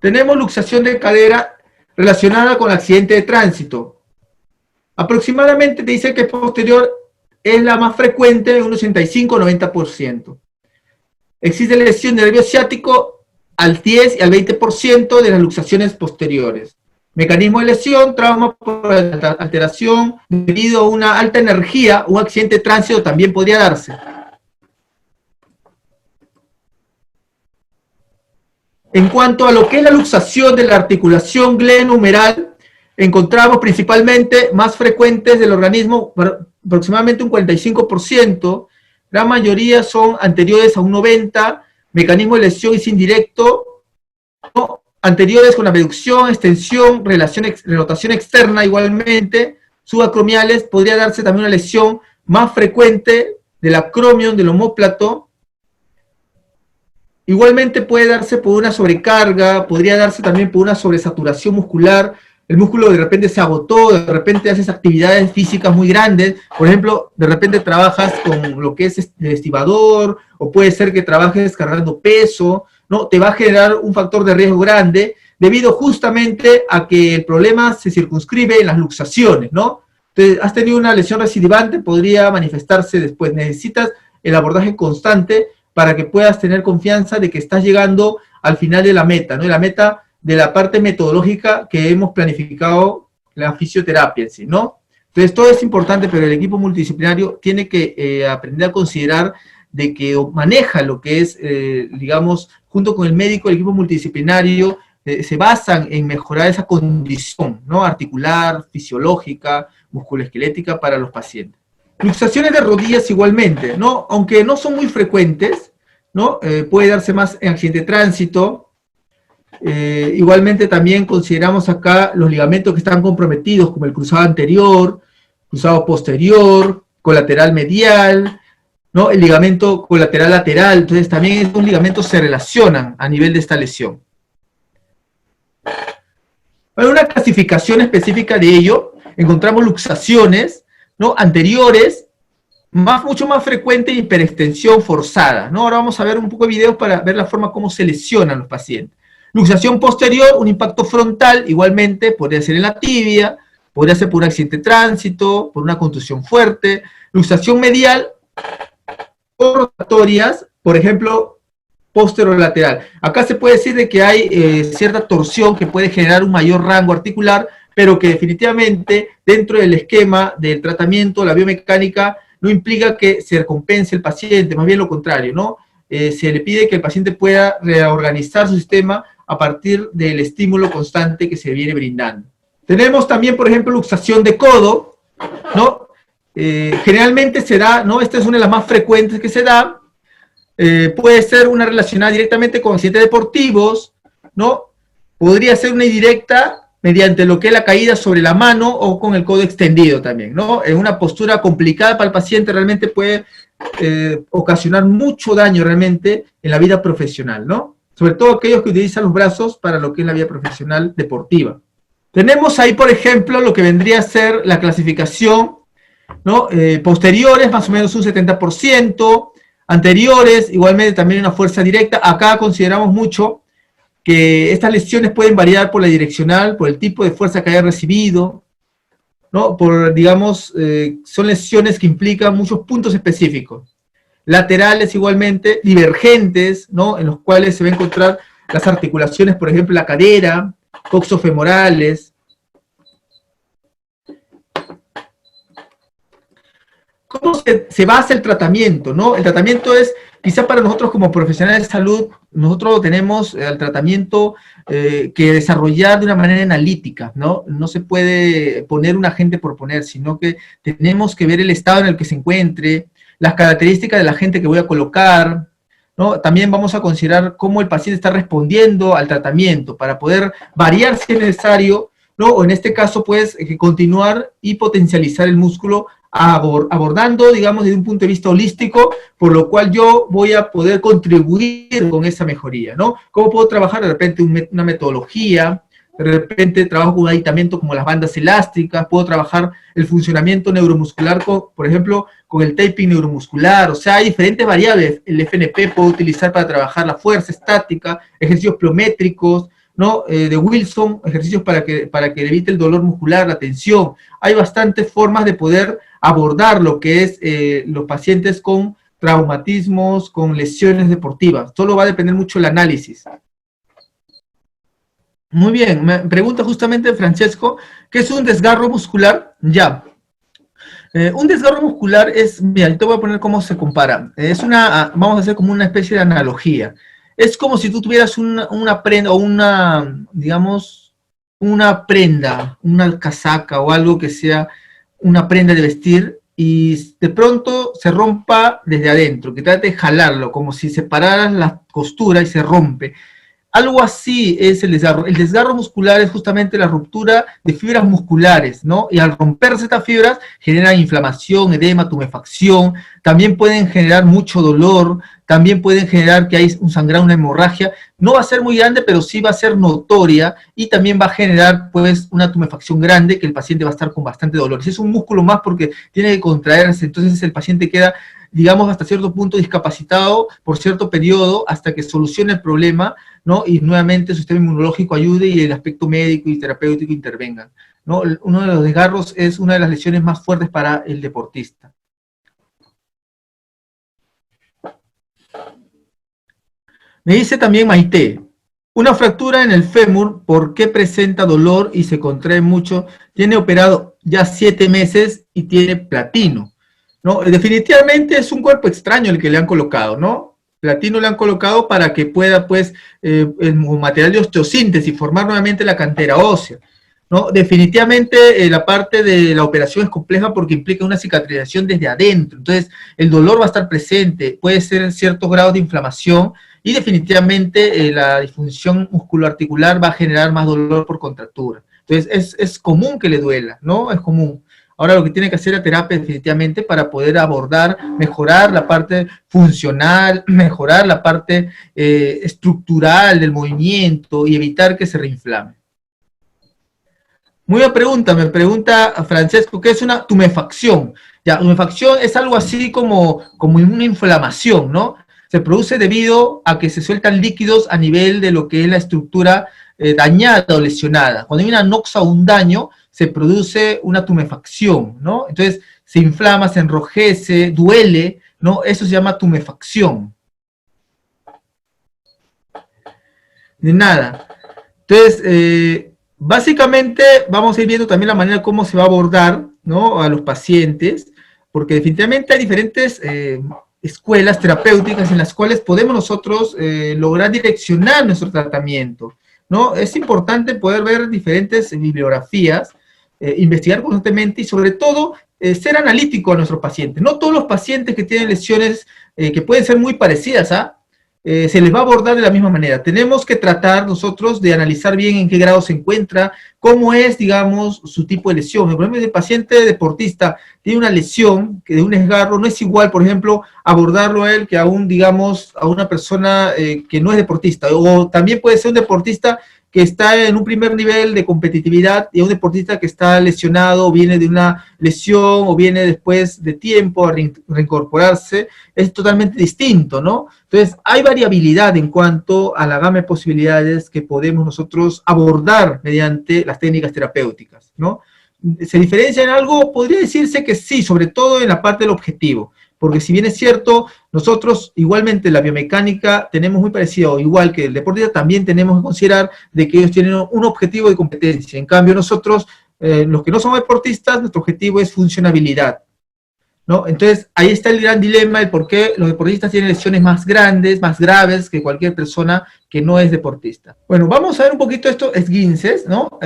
Tenemos luxación de cadera relacionada con accidente de tránsito. Aproximadamente te dice que posterior es la más frecuente, un 85-90%. Existe lesión de nervio ciático al 10 y al 20% de las luxaciones posteriores. Mecanismo de lesión, trauma por alteración debido a una alta energía, un accidente de tránsito también podría darse. En cuanto a lo que es la luxación de la articulación glenohumeral, encontramos principalmente más frecuentes del organismo, aproximadamente un 45%, la mayoría son anteriores a un 90%, mecanismo de lesión es indirecto, ¿no? Anteriores con abducción, extensión, rotación externa igualmente, subacromiales, podría darse también una lesión más frecuente del acromion, del omóplato. Igualmente puede darse por una sobrecarga, podría darse también por una sobresaturación muscular, el músculo de repente se agotó, de repente haces actividades físicas muy grandes, por ejemplo, de repente trabajas con lo que es el estibador, o puede ser que trabajes cargando peso, ¿no? Te va a generar un factor de riesgo grande, debido justamente a que el problema se circunscribe en las luxaciones, ¿no? Entonces, has tenido una lesión recidivante, podría manifestarse después. Necesitas el abordaje constante para que puedas tener confianza de que estás llegando al final de la meta, ¿no? Y la meta de la parte metodológica que hemos planificado la fisioterapia en sí, ¿no? Entonces, todo es importante, pero el equipo multidisciplinario tiene que aprender a considerar de que maneja lo que es, digamos, junto con el médico, el equipo multidisciplinario, se basan en mejorar esa condición, ¿no? Articular, fisiológica, musculoesquelética para los pacientes. Luxaciones de rodillas igualmente, ¿no? Aunque no son muy frecuentes, ¿no? Puede darse más en accidente de tránsito. Igualmente también consideramos acá los ligamentos que están comprometidos, como el cruzado anterior, cruzado posterior, colateral medial, ¿no? El ligamento colateral lateral. Entonces también estos ligamentos se relacionan a nivel de esta lesión. Hay una clasificación específica de ello. Encontramos luxaciones, ¿no? Anteriores, mucho más frecuente, hiperextensión forzada, ¿no? Ahora vamos a ver un poco de videos para ver la forma como se lesionan los pacientes. Luxación posterior, un impacto frontal, igualmente, podría ser en la tibia, podría ser por un accidente de tránsito, por una contusión fuerte. Luxación medial, o rotatorias, por ejemplo, posterolateral. Acá se puede decir de que hay cierta torsión que puede generar un mayor rango articular, pero que definitivamente dentro del esquema del tratamiento, la biomecánica, no implica que se recompense el paciente, más bien lo contrario, ¿no? Se le pide que el paciente pueda reorganizar su sistema a partir del estímulo constante que se viene brindando. Tenemos también, por ejemplo, luxación de codo, ¿no? Generalmente se da, ¿no? Esta es una de las más frecuentes que se da. Puede ser una relacionada directamente con accidentes deportivos, ¿no? Podría ser una indirecta mediante lo que es la caída sobre la mano o con el codo extendido también, ¿no? En una postura complicada para el paciente realmente puede ocasionar mucho daño realmente en la vida profesional, ¿no? Sobre todo aquellos que utilizan los brazos para lo que es la vida profesional deportiva. Tenemos ahí, por ejemplo, lo que vendría a ser la clasificación, ¿no? Posteriores, más o menos un 70%, anteriores, igualmente también una fuerza directa. Acá consideramos mucho que estas lesiones pueden variar por la direccional, por el tipo de fuerza que haya recibido, ¿no? Por, digamos, son lesiones que implican muchos puntos específicos. Laterales igualmente, divergentes, ¿no? En los cuales se va a encontrar las articulaciones, por ejemplo, la cadera, coxofemorales. ¿Cómo se basa el tratamiento, no? El tratamiento es, quizá para nosotros como profesionales de salud, nosotros tenemos el tratamiento que desarrollar de una manera analítica, ¿no? No se puede poner un agente por poner, sino que tenemos que ver el estado en el que se encuentre, las características de la gente que voy a colocar, ¿no? También vamos a considerar cómo el paciente está respondiendo al tratamiento, para poder variar si es necesario, ¿no? O en este caso, pues, continuar y potencializar el músculo abordando, digamos, desde un punto de vista holístico, por lo cual yo voy a poder contribuir con esa mejoría, ¿no? ¿Cómo puedo trabajar? De repente una metodología, de repente trabajo con un aditamiento como las bandas elásticas, puedo trabajar el funcionamiento neuromuscular, por ejemplo, con el taping neuromuscular, o sea, hay diferentes variables. El FNP puedo utilizar para trabajar la fuerza estática, ejercicios pliométricos, ¿no? De Wilson, ejercicios para que evite el dolor muscular, la tensión. Hay bastantes formas de poder abordar lo que es los pacientes con traumatismos, con lesiones deportivas. Solo va a depender mucho el análisis. Muy bien, me pregunta justamente Francesco, ¿qué es un desgarro muscular? Ya. Un desgarro muscular es, mira, yo te voy a poner cómo se compara. Es vamos a hacer como una especie de analogía. Es como si tú tuvieras una prenda o digamos, una prenda, una casaca o algo que sea una prenda de vestir y de pronto se rompa desde adentro, que trate de jalarlo, como si separaras la costura y se rompe. Algo así es el desgarro. El desgarro muscular es justamente la ruptura de fibras musculares, ¿no? Y al romperse estas fibras generan inflamación, edema, tumefacción, también pueden generar mucho dolor, también pueden generar que hay un sangrado, una hemorragia. No va a ser muy grande, pero sí va a ser notoria y también va a generar, pues, una tumefacción grande que el paciente va a estar con bastante dolor. Si es un músculo más porque tiene que contraerse, entonces el paciente queda, digamos, hasta cierto punto discapacitado por cierto periodo hasta que solucione el problema, ¿no? Y nuevamente su sistema inmunológico ayude y el aspecto médico y terapéutico intervengan, ¿no? Uno de los desgarros es una de las lesiones más fuertes para el deportista. Me dice también Maite, una fractura en el fémur, ¿por qué presenta dolor y se contrae mucho? Tiene operado ya 7 meses y tiene platino, ¿no? Definitivamente es un cuerpo extraño el que le han colocado, ¿no? Platino le han colocado para que pueda, pues, el material de osteosíntesis, formar nuevamente la cantera ósea, ¿no? Definitivamente la parte de la operación es compleja porque implica una cicatrización desde adentro, entonces el dolor va a estar presente, puede ser ciertos grados de inflamación y definitivamente la disfunción musculoarticular va a generar más dolor por contractura. Entonces es común que le duela, ¿no? Es común. Ahora lo que tiene que hacer la terapia definitivamente para poder abordar, mejorar la parte funcional, mejorar la parte estructural del movimiento y evitar que se reinflame. Muy buena pregunta, me pregunta Francesco, ¿qué es una tumefacción? Ya, tumefacción es algo así como una inflamación, ¿no? Se produce debido a que se sueltan líquidos a nivel de lo que es la estructura dañada o lesionada. Cuando hay una noxa o un daño, se produce una tumefacción, ¿no? Entonces, se inflama, se enrojece, duele, ¿no? Eso se llama tumefacción. de nada. Entonces, básicamente vamos a ir viendo también la manera como se va a abordar, ¿no?, a los pacientes, porque definitivamente hay diferentes escuelas terapéuticas en las cuales podemos nosotros lograr direccionar nuestro tratamiento, ¿no? Es importante poder ver diferentes bibliografías, investigar constantemente y sobre todo ser analítico a nuestros pacientes. No todos los pacientes que tienen lesiones que pueden ser muy parecidas se les va a abordar de la misma manera. Tenemos que tratar nosotros de analizar bien en qué grado se encuentra, cómo es, digamos, su tipo de lesión. Por ejemplo, si el paciente deportista tiene una lesión que de un desgarro, no es igual, por ejemplo, abordarlo a él que a un, digamos, a una persona que no es deportista. O también puede ser un deportista que está en un primer nivel de competitividad y a un deportista que está lesionado, o viene de una lesión, o viene después de tiempo a reincorporarse, es totalmente distinto, ¿no? Entonces, hay variabilidad en cuanto a la gama de posibilidades que podemos nosotros abordar mediante las técnicas terapéuticas, ¿no? ¿Se diferencia en algo? Podría decirse que sí, sobre todo en la parte del objetivo, porque si bien es cierto, nosotros igualmente la biomecánica tenemos muy parecido, igual que el deportista, también tenemos que considerar de que ellos tienen un objetivo de competencia. En cambio nosotros, los que no somos deportistas, nuestro objetivo es funcionabilidad, ¿no? Entonces ahí está el gran dilema, el por qué los deportistas tienen lesiones más grandes, más graves que cualquier persona que no es deportista. Bueno, vamos a ver un poquito estos esguinces, ¿no?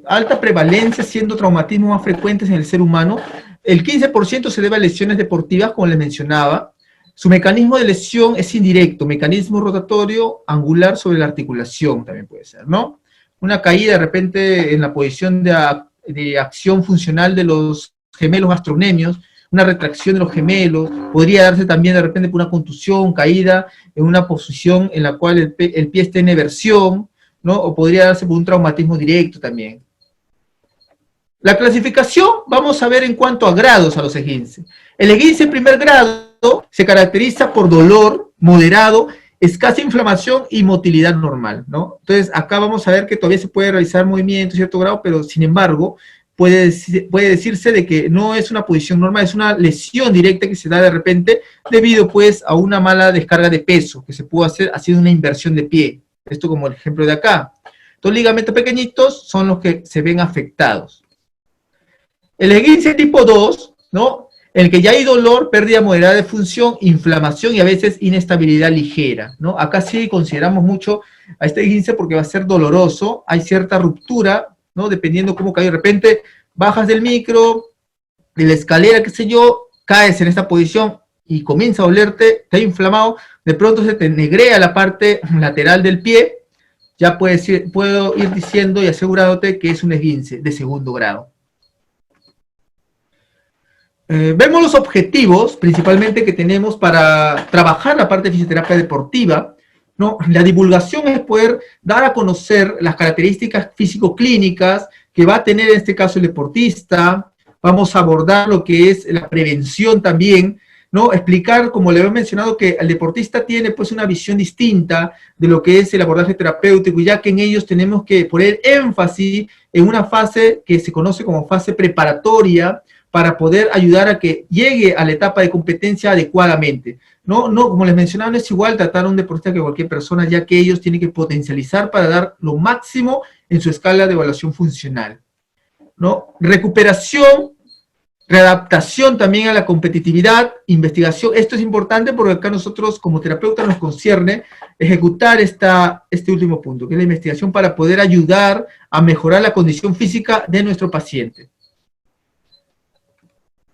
Alta prevalencia, siendo traumatismos más frecuentes en el ser humano. El 15% se debe a lesiones deportivas, como les mencionaba. Su mecanismo de lesión es indirecto, mecanismo rotatorio angular sobre la articulación, también puede ser, ¿no? Una caída de repente en la posición de acción funcional de los gemelos gastrocnemios, una retracción de los gemelos, podría darse también de repente por una contusión, caída en una posición en la cual el pie está en eversión, ¿no? O podría darse por un traumatismo directo también. La clasificación, vamos a ver en cuanto a grados a los esguinces. El esguince en primer grado se caracteriza por dolor moderado, escasa inflamación y motilidad normal, ¿no? Entonces, acá vamos a ver que todavía se puede realizar movimiento a cierto grado, pero sin embargo, puede decirse de que no es una posición normal, es una lesión directa que se da de repente debido, pues, a una mala descarga de peso que se pudo hacer haciendo una inversión de pie. Esto como el ejemplo de acá. Los ligamentos pequeñitos son los que se ven afectados. El esguince tipo 2, ¿no? El que ya hay dolor, pérdida moderada de función, inflamación y a veces inestabilidad ligera, ¿no? Acá sí consideramos mucho a este esguince porque va a ser doloroso, hay cierta ruptura, ¿no? Dependiendo cómo cae, de repente bajas del micro, de la escalera, qué sé yo, caes en esta posición y comienza a dolerte, está inflamado, de pronto se te negrea la parte lateral del pie, ya puedo ir diciendo y asegurándote que es un esguince de segundo grado. Vemos los objetivos, principalmente, que tenemos para trabajar la parte de fisioterapia deportiva, ¿no? La divulgación es poder dar a conocer las características físico-clínicas que va a tener en este caso el deportista. Vamos a abordar lo que es la prevención también, ¿no? Explicar, como le he mencionado, que el deportista tiene pues una visión distinta de lo que es el abordaje terapéutico, ya que en ellos tenemos que poner énfasis en una fase que se conoce como fase preparatoria, para poder ayudar a que llegue a la etapa de competencia adecuadamente. No, como les mencionaba, no es igual tratar a un deportista que cualquier persona, ya que ellos tienen que potencializar para dar lo máximo en su escala de evaluación funcional, ¿no? Recuperación, readaptación también a la competitividad, investigación. Esto es importante porque acá nosotros como terapeutas nos concierne ejecutar este último punto, que es la investigación para poder ayudar a mejorar la condición física de nuestro paciente.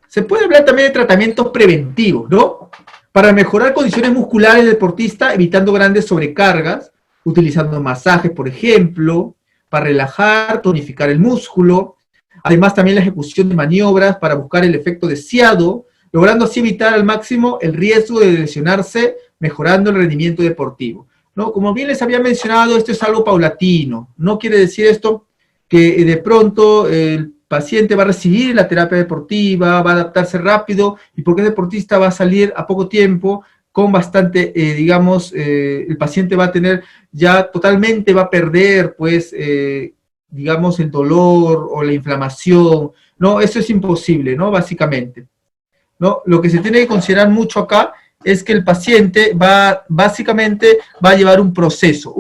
Se puede hablar también de tratamientos preventivos, ¿no? Para mejorar condiciones musculares del deportista, evitando grandes sobrecargas, utilizando masajes, por ejemplo, para relajar, tonificar el músculo. Además, también la ejecución de maniobras para buscar el efecto deseado, logrando así evitar al máximo el riesgo de lesionarse, mejorando el rendimiento deportivo, ¿no? Como bien les había mencionado, esto es algo paulatino. No quiere decir esto que de pronto el paciente va a recibir la terapia deportiva, va a adaptarse rápido, y porque es deportista va a salir a poco tiempo con bastante, digamos, el paciente va a tener ya totalmente, va a perder, pues, digamos, el dolor o la inflamación, ¿no? Eso es imposible, ¿no? Básicamente, ¿no? Lo que se tiene que considerar mucho acá es que el paciente básicamente va a llevar un proceso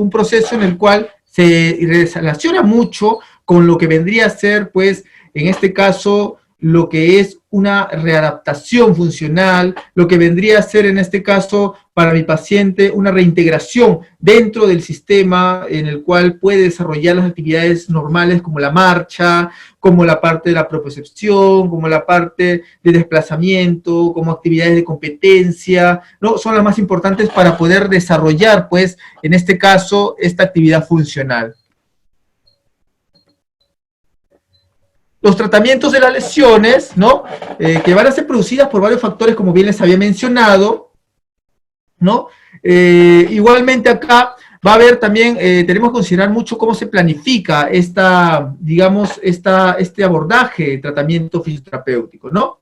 en el cual se relaciona mucho con lo que vendría a ser, pues, en este caso, lo que es una readaptación funcional, lo que vendría a ser en este caso para mi paciente una reintegración dentro del sistema en el cual puede desarrollar las actividades normales como la marcha, como la parte de la propiocepción, como la parte de desplazamiento, como actividades de competencia, ¿no? Son las más importantes para poder desarrollar, pues, en este caso, esta actividad funcional. Los tratamientos de las lesiones, ¿no? Que van a ser producidas por varios factores, como bien les había mencionado, ¿no? Igualmente acá va a haber también, tenemos que considerar mucho cómo se planifica este abordaje de tratamiento fisioterapéutico, ¿no?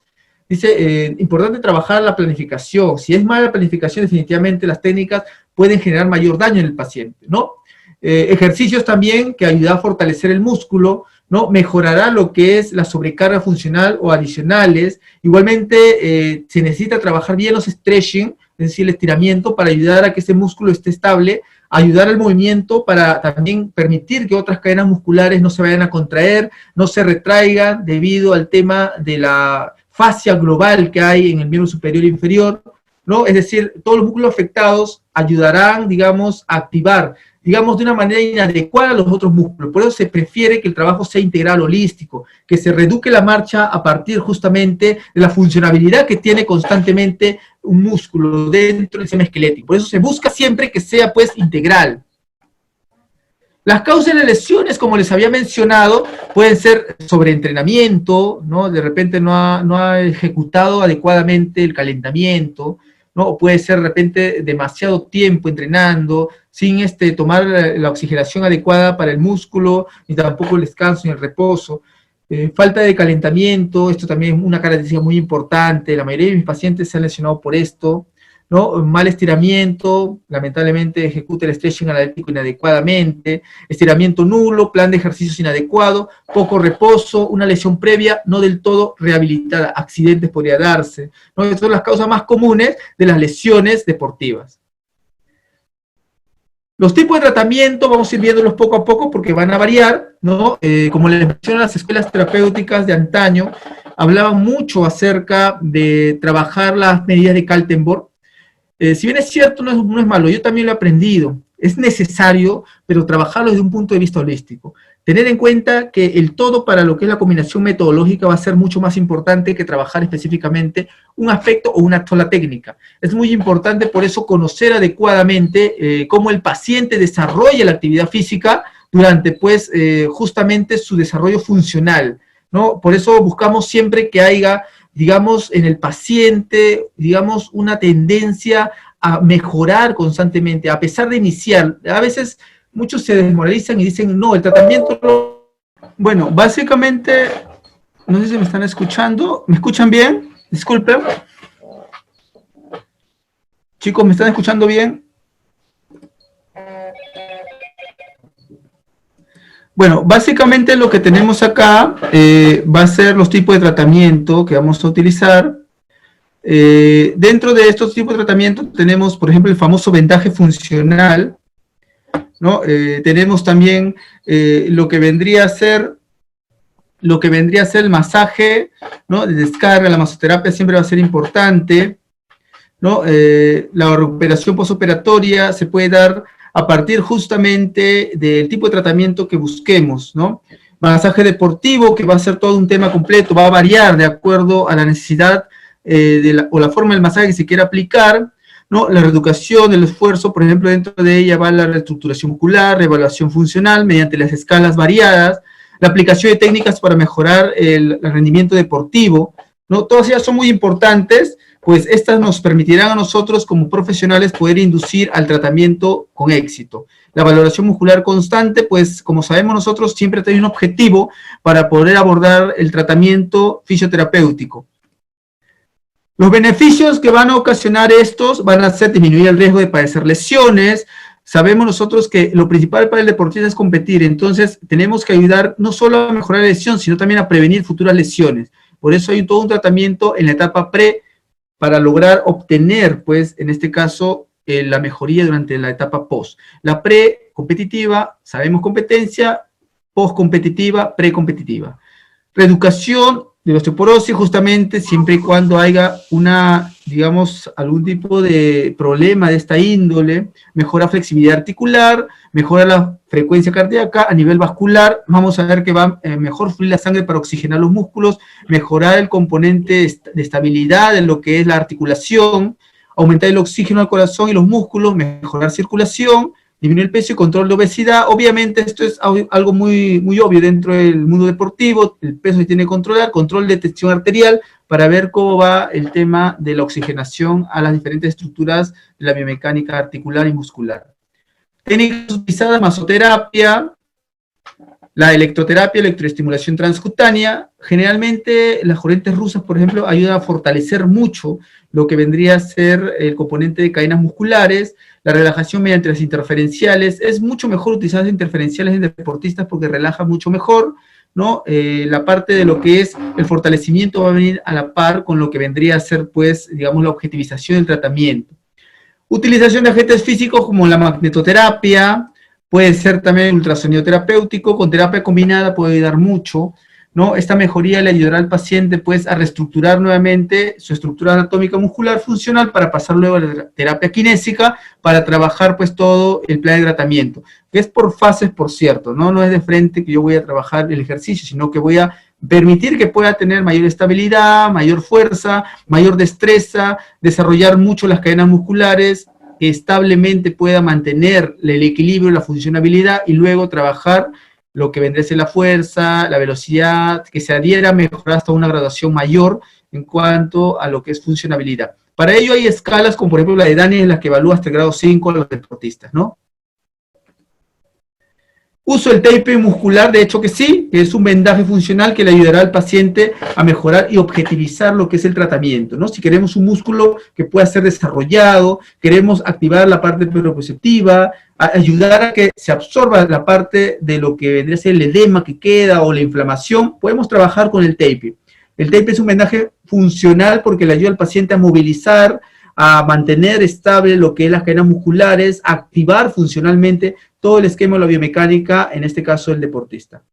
Dice, importante trabajar la planificación. Si es mala la planificación, definitivamente las técnicas pueden generar mayor daño en el paciente, ¿no? Ejercicios también que ayudan a fortalecer el músculo, ¿no? Mejorará lo que es la sobrecarga funcional o adicionales. Igualmente, se necesita trabajar bien los stretching, es decir, el estiramiento, para ayudar a que ese músculo esté estable, ayudar al movimiento para también permitir que otras cadenas musculares no se vayan a contraer, no se retraigan debido al tema de la fascia global que hay en el miembro superior e inferior, ¿no? Es decir, todos los músculos afectados ayudarán, digamos, a activar, digamos, de una manera inadecuada a los otros músculos. Por eso se prefiere que el trabajo sea integral, holístico, que se reeduque la marcha a partir justamente de la funcionabilidad que tiene constantemente un músculo dentro del sistema esquelético. Por eso se busca siempre que sea, pues, integral. Las causas de las lesiones, como les había mencionado, pueden ser sobreentrenamiento, ¿no? De repente no ha ejecutado adecuadamente el calentamiento, ¿no? O puede ser de repente demasiado tiempo entrenando, sin tomar la oxigenación adecuada para el músculo, ni tampoco el descanso ni el reposo. Falta de calentamiento, esto también es una característica muy importante, la mayoría de mis pacientes se han lesionado por esto, ¿no? Mal estiramiento, lamentablemente ejecuta el stretching analético inadecuadamente, estiramiento nulo, plan de ejercicios inadecuado, poco reposo, una lesión previa no del todo rehabilitada, accidentes podría darse, ¿no? Estas son las causas más comunes de las lesiones deportivas. Los tipos de tratamiento vamos a ir viéndolos poco a poco porque van a variar, ¿no? Como les mencioné, las escuelas terapéuticas de antaño hablaban mucho acerca de trabajar las medidas de Kaltenborn. Si bien es cierto, no es malo, yo también lo he aprendido, es necesario, pero trabajarlo desde un punto de vista holístico. Tener en cuenta que el todo para lo que es la combinación metodológica va a ser mucho más importante que trabajar específicamente un aspecto o una sola técnica. Es muy importante por eso conocer adecuadamente cómo el paciente desarrolla la actividad física durante, pues, justamente su desarrollo funcional, ¿no? Por eso buscamos siempre que haya, digamos, en el paciente, digamos, una tendencia a mejorar constantemente, a pesar de iniciar. A veces muchos se desmoralizan y dicen, no, el tratamiento no. Bueno, básicamente, no sé si me están escuchando. ¿Me escuchan bien? Disculpen. Chicos, ¿me están escuchando bien? Bueno, básicamente lo que tenemos acá va a ser los tipos de tratamiento que vamos a utilizar. Dentro de estos tipos de tratamiento tenemos, por ejemplo, el famoso vendaje funcional, ¿no? Tenemos también lo que vendría a ser el masaje, ¿no? De descarga, la masoterapia siempre va a ser importante, ¿no? La recuperación postoperatoria se puede dar a partir justamente del tipo de tratamiento que busquemos, ¿no? Masaje deportivo, que va a ser todo un tema completo, va a variar de acuerdo a la necesidad o la forma del masaje que se quiera aplicar, ¿no? La reeducación, el esfuerzo, por ejemplo, dentro de ella va la reestructuración muscular, reevaluación funcional mediante las escalas variadas, la aplicación de técnicas para mejorar el rendimiento deportivo, ¿no? Todas ellas son muy importantes, pues estas nos permitirán a nosotros como profesionales poder inducir al tratamiento con éxito. La valoración muscular constante, pues como sabemos nosotros, siempre tiene un objetivo para poder abordar el tratamiento fisioterapéutico. Los beneficios que van a ocasionar estos van a ser disminuir el riesgo de padecer lesiones. Sabemos nosotros que lo principal para el deportista es competir, entonces tenemos que ayudar no solo a mejorar la lesión, sino también a prevenir futuras lesiones. Por eso hay todo un tratamiento en la etapa para lograr obtener, pues, en este caso, la mejoría durante la etapa post. La pre-competitiva, sabemos competencia, post-competitiva, pre-competitiva. Reeducación de la osteoporosis, justamente siempre y cuando haya digamos, algún tipo de problema de esta índole, mejora flexibilidad articular, mejora la frecuencia cardíaca, a nivel vascular, vamos a ver que va mejor fluir la sangre para oxigenar los músculos, mejorar el componente de estabilidad en lo que es la articulación, aumentar el oxígeno al corazón y los músculos, mejorar circulación, disminuir el peso y control de obesidad. Obviamente esto es algo muy, muy obvio dentro del mundo deportivo, el peso se tiene que controlar, control de tensión arterial, para ver cómo va el tema de la oxigenación a las diferentes estructuras de la biomecánica articular y muscular. Técnicas utilizadas, masoterapia, la electroterapia, electroestimulación transcutánea. Generalmente las corrientes rusas, por ejemplo, ayudan a fortalecer mucho lo que vendría a ser el componente de cadenas musculares. La relajación mediante las interferenciales, es mucho mejor utilizar las interferenciales en deportistas porque relaja mucho mejor, ¿no? La parte de lo que es el fortalecimiento va a venir a la par con lo que vendría a ser, pues, digamos, la objetivización del tratamiento. Utilización de agentes físicos como la magnetoterapia, puede ser también ultrasonido terapéutico, con terapia combinada puede ayudar mucho, ¿no? Esta mejoría le ayudará al paciente, pues, a reestructurar nuevamente su estructura anatómica muscular funcional para pasar luego a la terapia kinésica, para trabajar, pues, todo el plan de tratamiento, que es por fases, por cierto, ¿no? No es de frente que yo voy a trabajar el ejercicio, sino que voy a permitir que pueda tener mayor estabilidad, mayor fuerza, mayor destreza, desarrollar mucho las cadenas musculares, que establemente pueda mantener el equilibrio, la funcionabilidad, y luego trabajar lo que vendría a ser la fuerza, la velocidad, que se adhiera a mejorar hasta una graduación mayor en cuanto a lo que es funcionabilidad. Para ello hay escalas, como por ejemplo la de Dani, en las que evalúa hasta el grado 5 a los deportistas, ¿no? Uso el tape muscular, de hecho que sí, que es un vendaje funcional que le ayudará al paciente a mejorar y objetivizar lo que es el tratamiento, ¿no? Si queremos un músculo que pueda ser desarrollado, queremos activar la parte proprioceptiva, ayudar a que se absorba la parte de lo que vendría a ser el edema que queda o la inflamación, podemos trabajar con el tape. El tape es un vendaje funcional porque le ayuda al paciente a movilizar, a mantener estable lo que es las cadenas musculares, a activar funcionalmente todo el esquema de la biomecánica, en este caso el deportista.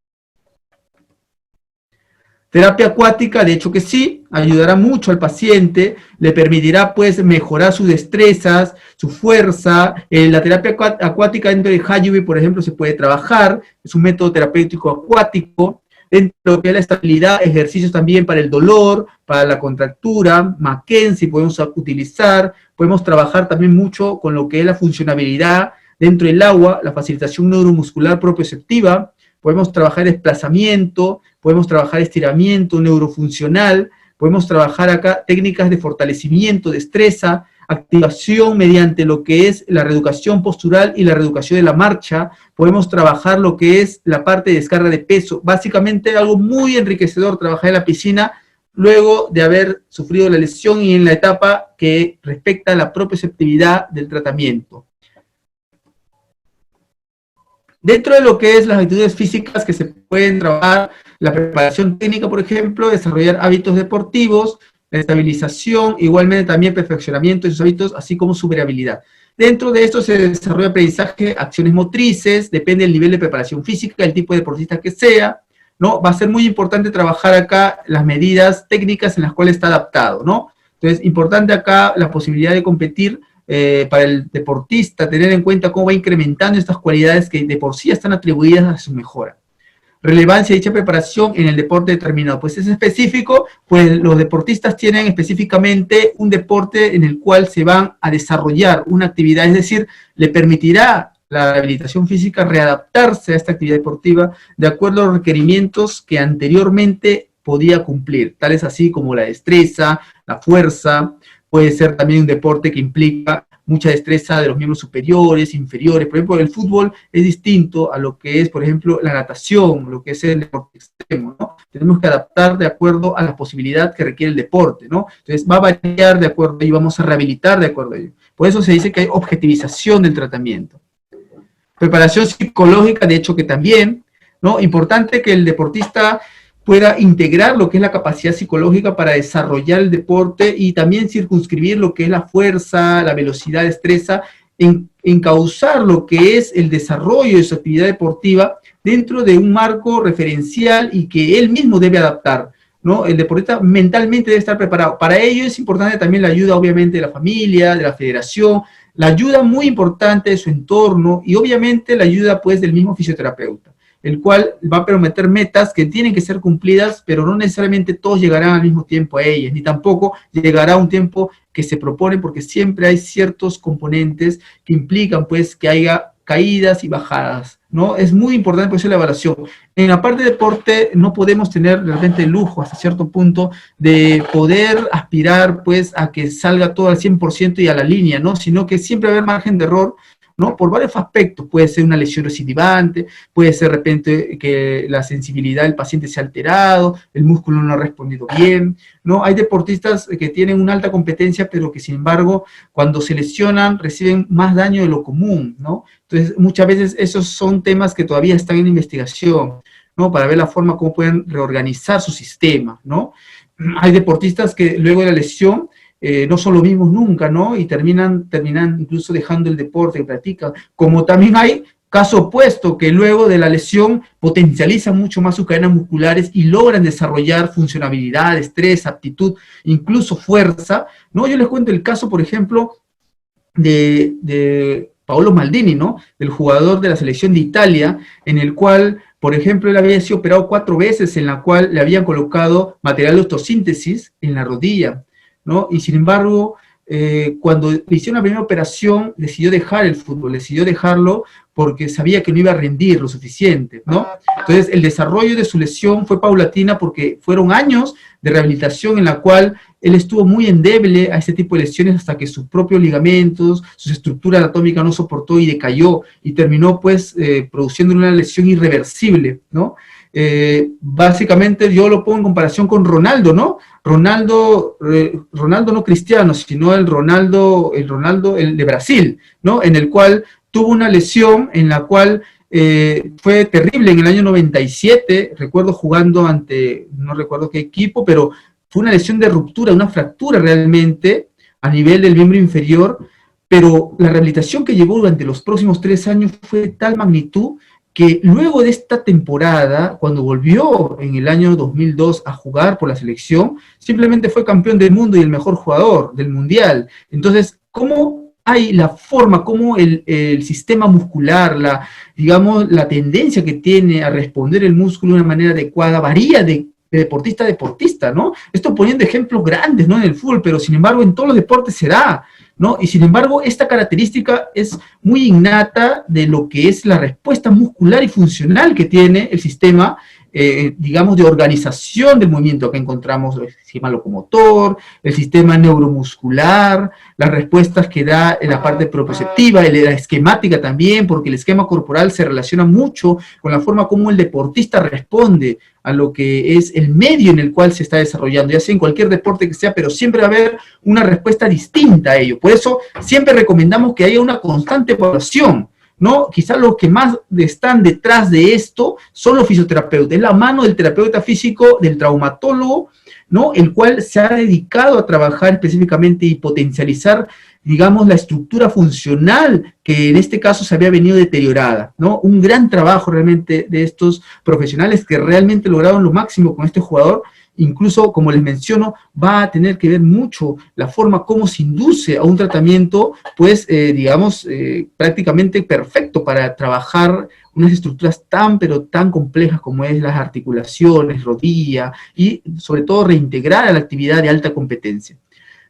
Terapia acuática, de hecho que sí, ayudará mucho al paciente, le permitirá pues mejorar sus destrezas, su fuerza. La terapia acuática dentro de HIUV, por ejemplo, se puede trabajar, es un método terapéutico acuático. Dentro de lo que es la estabilidad, ejercicios también para el dolor, para la contractura, Mackenzie podemos utilizar, podemos trabajar también mucho con lo que es la funcionabilidad dentro del agua, la facilitación neuromuscular propioceptiva, podemos trabajar desplazamiento, podemos trabajar estiramiento neurofuncional, podemos trabajar acá técnicas de fortalecimiento, destreza, activación mediante lo que es la reeducación postural y la reeducación de la marcha, podemos trabajar lo que es la parte de descarga de peso, básicamente algo muy enriquecedor trabajar en la piscina luego de haber sufrido la lesión y en la etapa que respecta a la propioceptividad del tratamiento. Dentro de lo que es las actitudes físicas que se pueden trabajar, la preparación técnica, por ejemplo, desarrollar hábitos deportivos, la estabilización, igualmente también perfeccionamiento de sus hábitos, así como su variabilidad. Dentro de esto se desarrolla aprendizaje, acciones motrices, depende del nivel de preparación física, el tipo de deportista que sea, ¿no? Va a ser muy importante trabajar acá las medidas técnicas en las cuales está adaptado, ¿no? Entonces, importante acá la posibilidad de competir para el deportista, tener en cuenta cómo va incrementando estas cualidades que de por sí están atribuidas a su mejora. Relevancia de dicha preparación en el deporte determinado, pues es específico, pues los deportistas tienen específicamente un deporte en el cual se van a desarrollar una actividad, es decir, le permitirá la rehabilitación física readaptarse a esta actividad deportiva de acuerdo a los requerimientos que anteriormente podía cumplir, tales así como la destreza, la fuerza. Puede ser también un deporte que implica mucha destreza de los miembros superiores, inferiores. Por ejemplo, el fútbol es distinto a lo que es, por ejemplo, la natación, lo que es el deporte extremo, ¿no? Tenemos que adaptar de acuerdo a la posibilidad que requiere el deporte, ¿no? Entonces va a variar de acuerdo a ello, vamos a rehabilitar de acuerdo a ello. Por eso se dice que hay objetivización del tratamiento. Preparación psicológica, de hecho que también, ¿no? Importante que el deportista pueda integrar lo que es la capacidad psicológica para desarrollar el deporte y también circunscribir lo que es la fuerza, la velocidad, destreza, encauzar lo que es el desarrollo de su actividad deportiva dentro de un marco referencial y que él mismo debe adaptar, ¿no? El deportista mentalmente debe estar preparado. Para ello es importante también la ayuda, obviamente, de la familia, de la federación, la ayuda muy importante de su entorno y obviamente la ayuda, pues, del mismo fisioterapeuta, el cual va a prometer metas que tienen que ser cumplidas, pero no necesariamente todos llegarán al mismo tiempo a ellas, ni tampoco llegará un tiempo que se propone, porque siempre hay ciertos componentes que implican, pues, que haya caídas y bajadas, ¿no? Es muy importante, pues, la evaluación. En la parte de deporte no podemos tener realmente el lujo, hasta cierto punto, de poder aspirar, pues, a que salga todo al 100% y a la línea, ¿no? Sino que siempre va a haber margen de error, ¿no? Por varios aspectos, puede ser una lesión recidivante, puede ser de repente que la sensibilidad del paciente se ha alterado, el músculo no ha respondido bien, ¿no? Hay deportistas que tienen una alta competencia, pero que sin embargo, cuando se lesionan, reciben más daño de lo común, ¿no? Entonces, muchas veces esos son temas que todavía están en investigación, ¿no? Para ver la forma como pueden reorganizar su sistema, ¿no? Hay deportistas que luego de la lesión no son los mismos nunca, ¿no? Y terminan incluso dejando el deporte que practican. Como también hay caso opuesto, que luego de la lesión potencializan mucho más sus cadenas musculares y logran desarrollar funcionabilidad, estrés, aptitud, incluso fuerza, ¿no? Yo les cuento el caso, por ejemplo, de Paolo Maldini, ¿no? Del jugador de la selección de Italia, en el cual, por ejemplo, él había sido operado 4 veces, en la cual le habían colocado material de osteosíntesis en la rodilla, ¿no? Y sin embargo, cuando le hicieron la primera operación, decidió dejar el fútbol, decidió dejarlo porque sabía que no iba a rendir lo suficiente, ¿no? Entonces, el desarrollo de su lesión fue paulatina porque fueron años de rehabilitación en la cual él estuvo muy endeble a este tipo de lesiones hasta que sus propios ligamentos, su estructura anatómica no soportó y decayó y terminó, pues, produciendo una lesión irreversible, ¿no? Básicamente yo lo pongo en comparación con Ronaldo, ¿no? Ronaldo no Cristiano, sino el Ronaldo el de Brasil, ¿no? En el cual tuvo una lesión en la cual fue terrible en el año 97, recuerdo jugando ante, no recuerdo qué equipo, pero fue una lesión de ruptura, una fractura realmente a nivel del miembro inferior, pero la rehabilitación que llevó durante los próximos 3 años fue de tal magnitud que luego de esta temporada, cuando volvió en el año 2002 a jugar por la selección, simplemente fue campeón del mundo y el mejor jugador del mundial. Entonces, ¿cómo hay la forma, cómo el sistema muscular, digamos, la tendencia que tiene a responder el músculo de una manera adecuada, varía de deportista a deportista, ¿no? Esto poniendo ejemplos grandes, ¿no? En el fútbol, pero sin embargo en todos los deportes se da, ¿no? Y sin embargo esta característica es muy innata de lo que es la respuesta muscular y funcional que tiene el sistema, digamos, de organización del movimiento. Que encontramos el sistema locomotor, el sistema neuromuscular, las respuestas que da en la parte proprioceptiva, la esquemática también, porque el esquema corporal se relaciona mucho con la forma como el deportista responde a lo que es el medio en el cual se está desarrollando, ya sea en cualquier deporte que sea, pero siempre va a haber una respuesta distinta a ello. Por eso siempre recomendamos que haya una constante evaluación, ¿no? Quizás los que más están detrás de esto son los fisioterapeutas, es la mano del terapeuta físico, del traumatólogo, ¿no? El cual se ha dedicado a trabajar específicamente y potencializar, digamos, la estructura funcional que en este caso se había venido deteriorada, ¿no? Un gran trabajo realmente de estos profesionales que realmente lograron lo máximo con este jugador. Incluso, como les menciono, va a tener que ver mucho la forma como se induce a un tratamiento, pues, digamos, prácticamente perfecto para trabajar unas estructuras tan, pero tan complejas como es las articulaciones, rodilla, y sobre todo reintegrar a la actividad de alta competencia,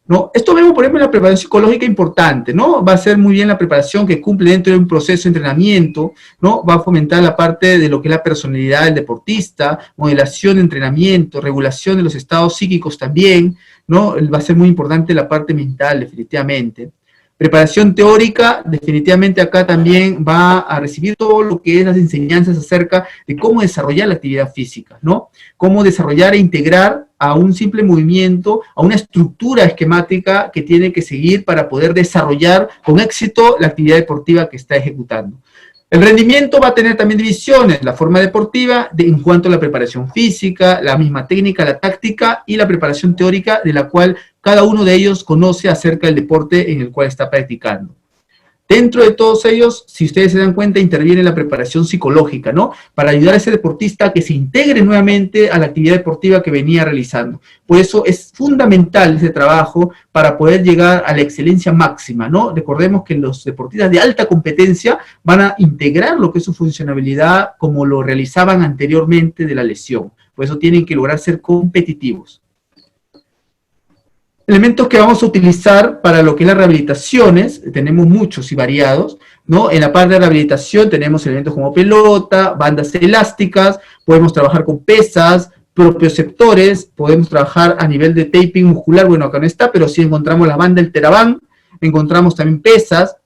¿no? Esto vemos, por ejemplo, en la preparación psicológica importante, ¿no? Va a ser muy bien la preparación que cumple dentro de un proceso de entrenamiento, ¿no? Va a fomentar la parte de lo que es la personalidad del deportista, modelación de entrenamiento, regulación de los estados psíquicos también, ¿no? Va a ser muy importante la parte mental, definitivamente. Preparación teórica, definitivamente acá también va a recibir todo lo que es las enseñanzas acerca de cómo desarrollar la actividad física, ¿no? Cómo desarrollar e integrar a un simple movimiento, a una estructura esquemática que tiene que seguir para poder desarrollar con éxito la actividad deportiva que está ejecutando. El rendimiento va a tener también divisiones, la forma deportiva en cuanto a la preparación física, la misma técnica, la táctica y la preparación teórica de la cual cada uno de ellos conoce acerca del deporte en el cual está practicando. Dentro de todos ellos, si ustedes se dan cuenta, interviene la preparación psicológica, ¿no? Para ayudar a ese deportista a que se integre nuevamente a la actividad deportiva que venía realizando. Por eso es fundamental ese trabajo para poder llegar a la excelencia máxima, ¿no? Recordemos que los deportistas de alta competencia van a integrar lo que es su funcionabilidad como lo realizaban anteriormente de la lesión. Por eso tienen que lograr ser competitivos. Elementos que vamos a utilizar para lo que es las rehabilitaciones, tenemos muchos y variados, ¿no? En la parte de rehabilitación tenemos elementos como pelota, bandas elásticas, podemos trabajar con pesas, propioceptores, podemos trabajar a nivel de taping muscular, bueno, acá no está, pero sí encontramos la banda, el Teraban, encontramos también pesas,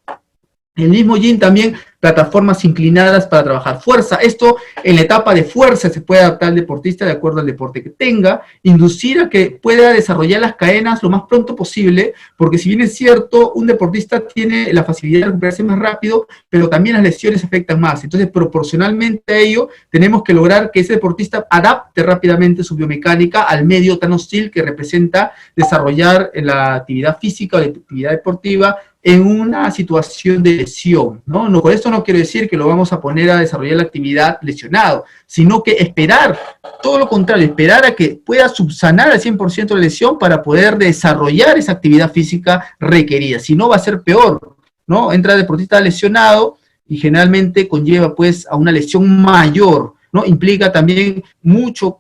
el mismo gym también, plataformas inclinadas para trabajar fuerza. Esto en la etapa de fuerza se puede adaptar al deportista de acuerdo al deporte que tenga, inducir a que pueda desarrollar las cadenas lo más pronto posible, porque si bien es cierto, un deportista tiene la facilidad de recuperarse más rápido, pero también las lesiones afectan más. Entonces, proporcionalmente a ello, tenemos que lograr que ese deportista adapte rápidamente su biomecánica al medio tan hostil que representa desarrollar la actividad física o la actividad deportiva en una situación de lesión, ¿no? No, con esto no quiero decir que lo vamos a poner a desarrollar la actividad lesionado, sino que esperar, todo lo contrario, esperar a que pueda subsanar al 100% la lesión para poder desarrollar esa actividad física requerida, si no va a ser peor, ¿no? Entra el deportista lesionado y generalmente conlleva pues a una lesión mayor, ¿no? Implica también mucho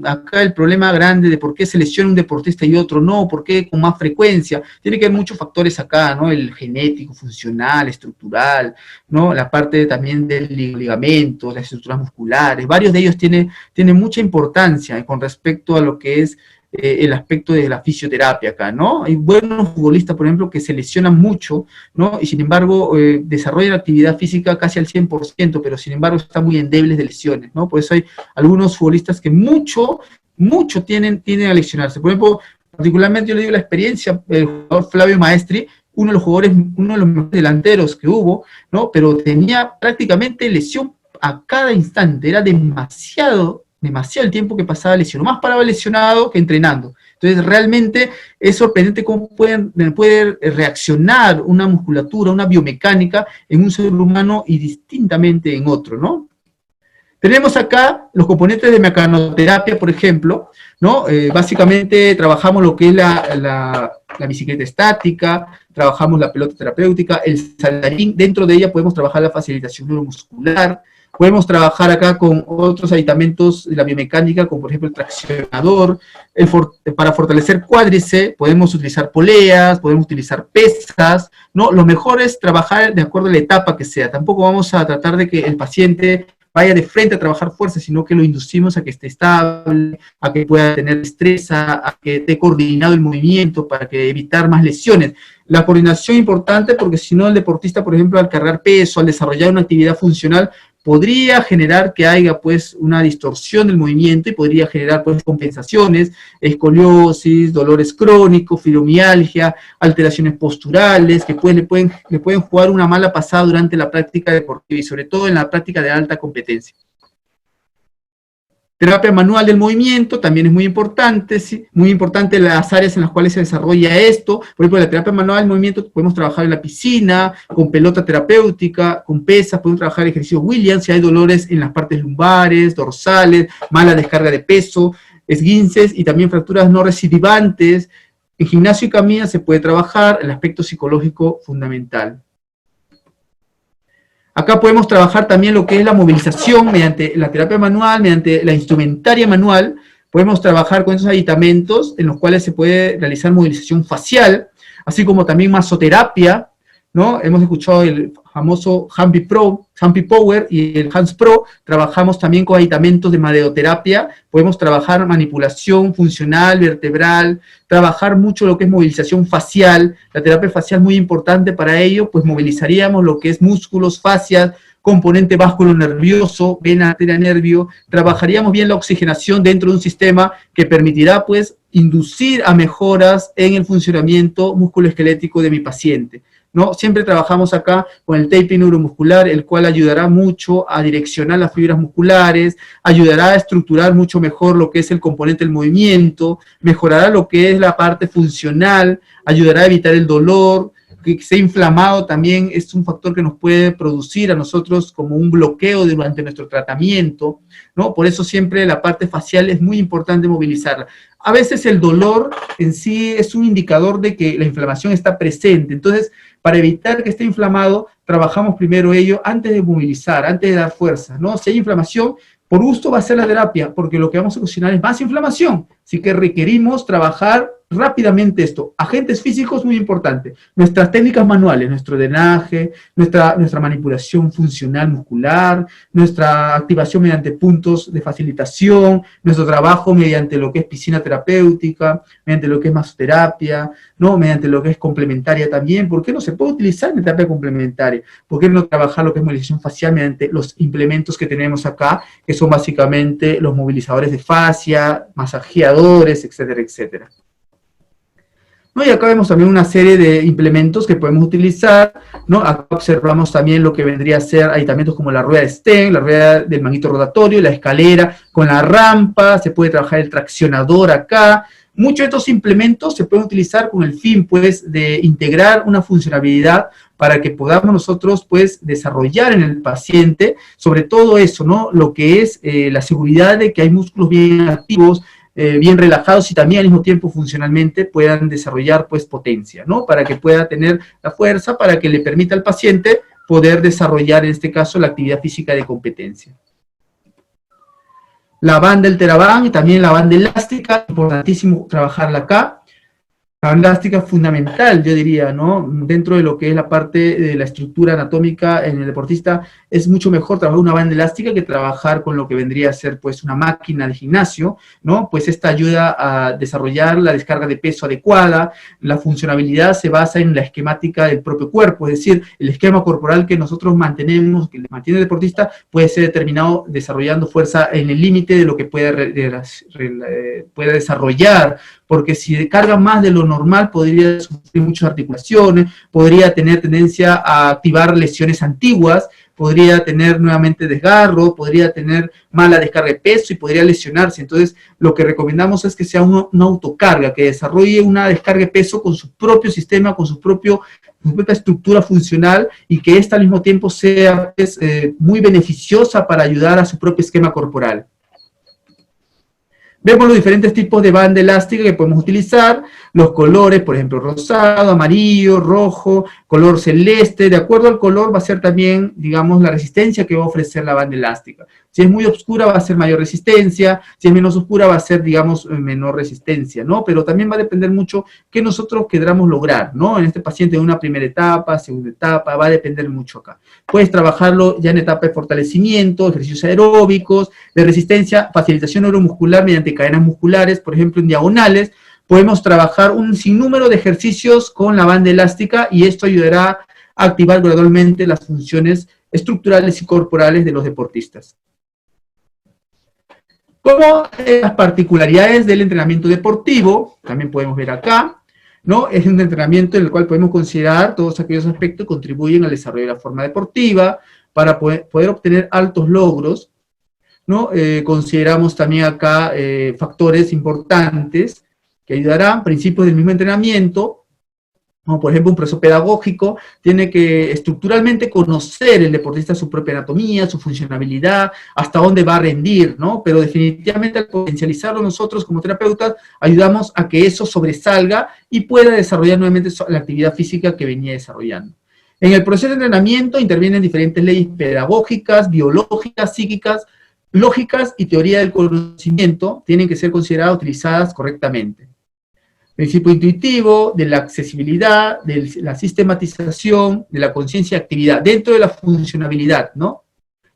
acá el problema grande de por qué se lesiona un deportista y otro no, por qué con más frecuencia. Tiene que haber muchos factores acá, ¿no? El genético, funcional, estructural, ¿no? La parte también del ligamento, las estructuras musculares, varios de ellos tienen mucha importancia con respecto a lo que es el aspecto de la fisioterapia acá, ¿no? Hay buenos futbolistas, por ejemplo, que se lesionan mucho, ¿no? Y sin embargo, desarrollan actividad física casi al 100%, pero sin embargo están muy endebles de lesiones, ¿no? Por eso hay algunos futbolistas que mucho tienden a lesionarse. Por ejemplo, particularmente yo le digo la experiencia, el jugador Flavio Maestri, uno de los mejores delanteros que hubo, ¿no? Pero tenía prácticamente lesión a cada instante, era demasiado el tiempo que pasaba lesionado, más paraba lesionado que entrenando. Entonces realmente es sorprendente cómo puede reaccionar una musculatura, una biomecánica en un ser humano y distintamente en otro, ¿no? Tenemos acá los componentes de mecanoterapia, por ejemplo, ¿no? Básicamente trabajamos lo que es la bicicleta estática, trabajamos la pelota terapéutica, el saltarín, dentro de ella podemos trabajar la facilitación neuromuscular, podemos trabajar acá con otros aditamentos de la biomecánica, como por ejemplo el traccionador, para fortalecer cuádriceps, podemos utilizar poleas, podemos utilizar pesas, ¿no? Lo mejor es trabajar de acuerdo a la etapa que sea, tampoco vamos a tratar de que el paciente vaya de frente a trabajar fuerza, sino que lo inducimos a que esté estable, a que pueda tener destreza, a que esté coordinado el movimiento para que evitar más lesiones. La coordinación es importante porque si no el deportista, por ejemplo, al cargar peso, al desarrollar una actividad funcional, podría generar que haya pues una distorsión del movimiento y podría generar pues compensaciones, escoliosis, dolores crónicos, fibromialgia, alteraciones posturales, que pues le pueden jugar una mala pasada durante la práctica deportiva y sobre todo en la práctica de alta competencia. Terapia manual del movimiento también es muy importante, ¿sí? Muy importante las áreas en las cuales se desarrolla esto. Por ejemplo, la terapia manual del movimiento podemos trabajar en la piscina, con pelota terapéutica, con pesas, podemos trabajar ejercicios Williams, si hay dolores en las partes lumbares, dorsales, mala descarga de peso, esguinces y también fracturas no recidivantes. En gimnasio y camilla se puede trabajar el aspecto psicológico fundamental. Acá podemos trabajar también lo que es la movilización mediante la terapia manual, mediante la instrumentaria manual. Podemos trabajar con esos aditamentos en los cuales se puede realizar movilización facial, así como también masoterapia, ¿no? Hemos escuchado el famoso Humpy Power y el Hands Pro. Trabajamos también con aditamentos de madeoterapia. Podemos trabajar manipulación funcional, vertebral, trabajar mucho lo que es movilización facial. La terapia facial es muy importante para ello, pues movilizaríamos lo que es músculos, fascias, componente básculo nervioso, vena, arteria, nervio. Trabajaríamos bien la oxigenación dentro de un sistema que permitirá pues inducir a mejoras en el funcionamiento musculoesquelético de mi paciente. ¿no? Siempre trabajamos acá con el taping neuromuscular, el cual ayudará mucho a direccionar las fibras musculares, ayudará a estructurar mucho mejor lo que es el componente del movimiento, mejorará lo que es la parte funcional, ayudará a evitar el dolor, que esté inflamado también es un factor que nos puede producir a nosotros como un bloqueo durante nuestro tratamiento, ¿no? Por eso siempre la parte facial es muy importante movilizarla. A veces el dolor en sí es un indicador de que la inflamación está presente, entonces para evitar que esté inflamado, trabajamos primero ello antes de movilizar, antes de dar fuerza, ¿no? Si hay inflamación, por gusto va a ser la terapia, porque lo que vamos a ocasionar es más inflamación, así que requerimos trabajar rápidamente esto. Agentes físicos, muy importante. Nuestras técnicas manuales, nuestro drenaje, nuestra manipulación funcional muscular, nuestra activación mediante puntos de facilitación, nuestro trabajo mediante lo que es piscina terapéutica, mediante lo que es masoterapia, ¿no? Mediante lo que es complementaria también. ¿Por qué no se puede utilizar en terapia complementaria? ¿Por qué no trabajar lo que es movilización facial mediante los implementos que tenemos acá, que son básicamente los movilizadores de fascia, masajeadores, etcétera, etcétera? ¿No? Y acá vemos también una serie de implementos que podemos utilizar, ¿no? Acá observamos también lo que vendría a ser aditamentos como la rueda de Sten, la rueda del manguito rotatorio, la escalera con la rampa, se puede trabajar el traccionador acá. Muchos de estos implementos se pueden utilizar con el fin, pues, de integrar una funcionalidad para que podamos nosotros, pues, desarrollar en el paciente, sobre todo eso, ¿no? Lo que es la seguridad de que hay músculos bien activos, bien relajados y también al mismo tiempo funcionalmente puedan desarrollar pues potencia, ¿no? Para que pueda tener la fuerza, para que le permita al paciente poder desarrollar en este caso la actividad física de competencia. La banda del Theraband y también la banda elástica, importantísimo trabajarla acá. La banda elástica es fundamental, yo diría, ¿no? Dentro de lo que es la parte de la estructura anatómica en el deportista, es mucho mejor trabajar una banda elástica que trabajar con lo que vendría a ser, pues, una máquina de gimnasio, ¿no? Pues esta ayuda a desarrollar la descarga de peso adecuada, la funcionabilidad se basa en la esquemática del propio cuerpo, es decir, el esquema corporal que nosotros mantenemos, que mantiene el deportista, puede ser determinado desarrollando fuerza en el límite de lo que puede desarrollar, porque si carga más de lo normal podría sufrir muchas articulaciones, podría tener tendencia a activar lesiones antiguas, podría tener nuevamente desgarro, podría tener mala descarga de peso y podría lesionarse. Entonces, lo que recomendamos es que sea una autocarga, que desarrolle una descarga de peso con su propio sistema, con su propia estructura funcional y que esta al mismo tiempo sea pues, muy beneficiosa para ayudar a su propio esquema corporal. Vemos los diferentes tipos de banda elástica que podemos utilizar, los colores, por ejemplo, rosado, amarillo, rojo, color celeste. De acuerdo al color va a ser también, digamos, la resistencia que va a ofrecer la banda elástica. Si es muy oscura va a ser mayor resistencia, si es menos oscura va a ser, digamos, menor resistencia, ¿no? Pero también va a depender mucho qué nosotros queramos lograr, ¿no? En este paciente en una primera etapa, segunda etapa, va a depender mucho acá. Puedes trabajarlo ya en etapa de fortalecimiento, ejercicios aeróbicos, de resistencia, facilitación neuromuscular mediante cadenas musculares, por ejemplo, en diagonales. Podemos trabajar un sinnúmero de ejercicios con la banda elástica y esto ayudará a activar gradualmente las funciones estructurales y corporales de los deportistas. Como las particularidades del entrenamiento deportivo, también podemos ver acá, ¿no? Es un entrenamiento en el cual podemos considerar todos aquellos aspectos que contribuyen al desarrollo de la forma deportiva, para poder obtener altos logros, ¿no? Consideramos también acá factores importantes que ayudarán, principios del mismo entrenamiento, como por ejemplo un proceso pedagógico, tiene que estructuralmente conocer el deportista su propia anatomía, su funcionalidad, hasta dónde va a rendir, ¿no? Pero definitivamente al potencializarlo nosotros como terapeutas, ayudamos a que eso sobresalga y pueda desarrollar nuevamente la actividad física que venía desarrollando. En el proceso de entrenamiento intervienen diferentes leyes pedagógicas, biológicas, psíquicas, lógicas y teoría del conocimiento, tienen que ser consideradas utilizadas correctamente. Principio intuitivo, de la accesibilidad, de la sistematización, de la conciencia y actividad, dentro de la funcionabilidad, ¿no?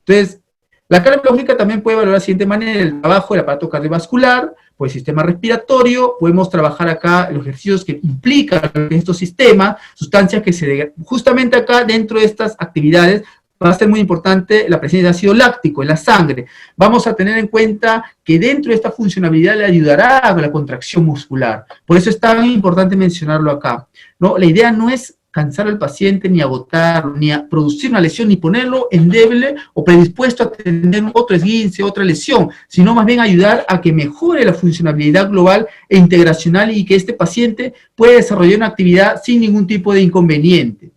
Entonces, la carga biológica también puede valorar de la siguiente manera: el trabajo del aparato cardiovascular, por el sistema respiratorio, podemos trabajar acá los ejercicios que implican estos sistemas, sustancias que justamente acá dentro de estas actividades, va a ser muy importante la presencia de ácido láctico en la sangre. Vamos a tener en cuenta que dentro de esta funcionalidad le ayudará a la contracción muscular. Por eso es tan importante mencionarlo acá, ¿no? La idea no es cansar al paciente, ni agotarlo, ni a producir una lesión, ni ponerlo endeble o predispuesto a tener otro esguince, otra lesión, sino más bien ayudar a que mejore la funcionalidad global e integracional y que este paciente pueda desarrollar una actividad sin ningún tipo de inconveniente.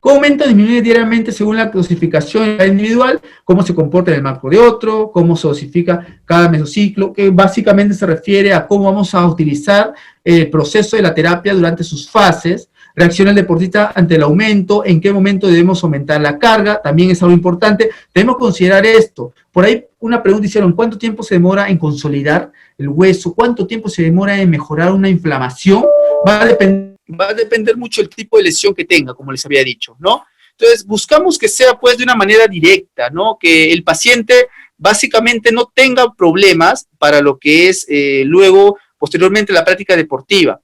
¿Cómo aumenta o disminuye diariamente según la dosificación individual? ¿Cómo se comporta en el marco de otro? ¿Cómo se dosifica cada mesociclo? Que básicamente se refiere a cómo vamos a utilizar el proceso de la terapia durante sus fases. Reacciona el deportista ante el aumento, en qué momento debemos aumentar la carga, también es algo importante. Debemos considerar esto. Por ahí una pregunta hicieron, ¿cuánto tiempo se demora en consolidar el hueso? ¿Cuánto tiempo se demora en mejorar una inflamación? Va a depender mucho del tipo de lesión que tenga, como les había dicho, ¿no? Entonces, buscamos que sea, pues, de una manera directa, ¿no? Que el paciente, básicamente, no tenga problemas para lo que es, luego, posteriormente, la práctica deportiva.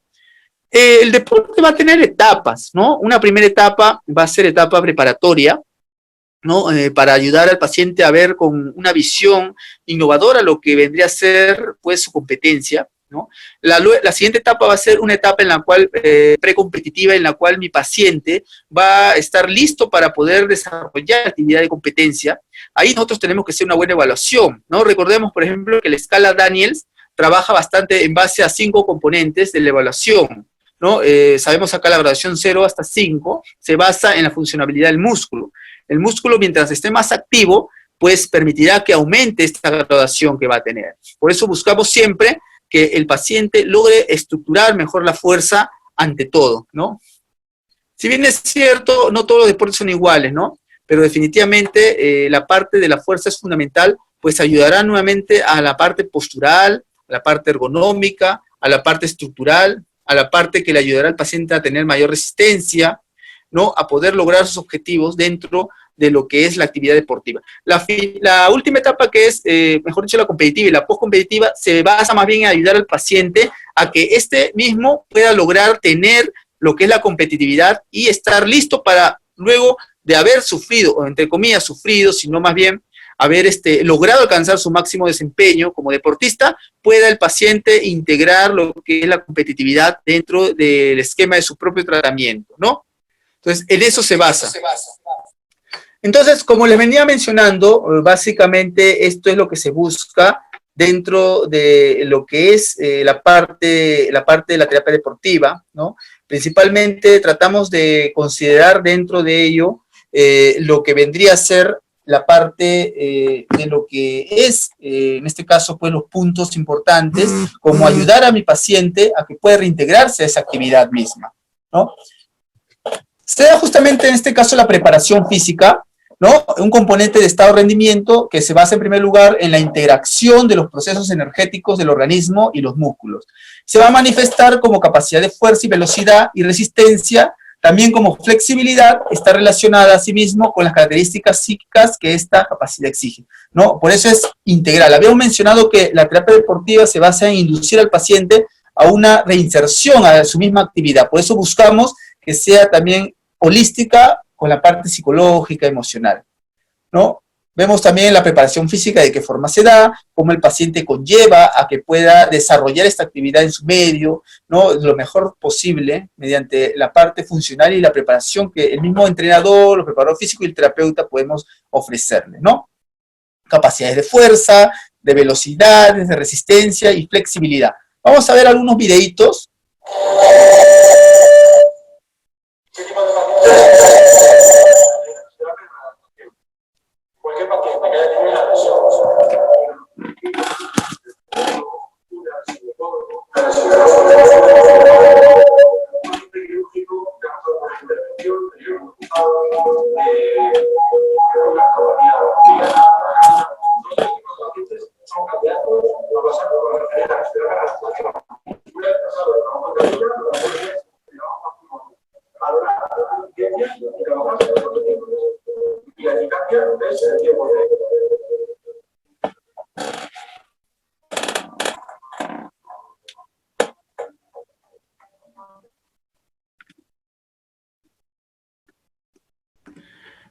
El deporte va a tener etapas, ¿no? Una primera etapa va a ser etapa preparatoria, ¿no? Para ayudar al paciente a ver con una visión innovadora lo que vendría a ser, pues, su competencia, ¿no? La siguiente etapa va a ser una etapa en la cual, precompetitiva, en la cual mi paciente va a estar listo para poder desarrollar actividad de competencia. Ahí nosotros tenemos que hacer una buena evaluación, ¿no? Recordemos, por ejemplo, que la escala Daniels trabaja bastante en base a 5 componentes de la evaluación, ¿no? Sabemos acá la graduación 0 hasta 5 se basa en la funcionabilidad del músculo. El músculo, mientras esté más activo, pues permitirá que aumente esta graduación que va a tener. Por eso buscamos siempre que el paciente logre estructurar mejor la fuerza ante todo, ¿no? Si bien es cierto, no todos los deportes son iguales, ¿no? Pero definitivamente la parte de la fuerza es fundamental, pues ayudará nuevamente a la parte postural, a la parte ergonómica, a la parte estructural, a la parte que le ayudará al paciente a tener mayor resistencia, ¿no? A poder lograr sus objetivos dentro de lo que es la actividad deportiva. La última etapa, que es, mejor dicho, la competitiva y la postcompetitiva, se basa más bien en ayudar al paciente a que este mismo pueda lograr tener lo que es la competitividad y estar listo para, luego de haber sufrido, o entre comillas sufrido, sino más bien haber logrado alcanzar su máximo desempeño como deportista, pueda el paciente integrar lo que es la competitividad dentro del esquema de su propio tratamiento, ¿no? Entonces, en eso se basa. Entonces, como les venía mencionando, básicamente esto es lo que se busca dentro de lo que es la parte de la terapia deportiva, ¿no? Principalmente tratamos de considerar dentro de ello lo que vendría a ser la parte de lo que es, en este caso, pues los puntos importantes, como ayudar a mi paciente a que pueda reintegrarse a esa actividad misma, ¿no? Se da justamente en este caso la preparación física, ¿no? Un componente de estado de rendimiento que se basa en primer lugar en la interacción de los procesos energéticos del organismo y los músculos. Se va a manifestar como capacidad de fuerza y velocidad y resistencia, también como flexibilidad, está relacionada asimismo con las características psíquicas que esta capacidad exige, ¿no? Por eso es integral. Habíamos mencionado que la terapia deportiva se basa en inducir al paciente a una reinserción a su misma actividad. Por eso buscamos que sea también holística con la parte psicológica, emocional, ¿no? Vemos también la preparación física, de qué forma se da, cómo el paciente conlleva a que pueda desarrollar esta actividad en su medio, ¿no? Lo mejor posible, mediante la parte funcional y la preparación que el mismo entrenador, el preparador físico y el terapeuta podemos ofrecerle, ¿no? Capacidades de fuerza, de velocidad, de resistencia y flexibilidad. Vamos a ver algunos videitos. Cualquier paciente que haya tenido una lesión,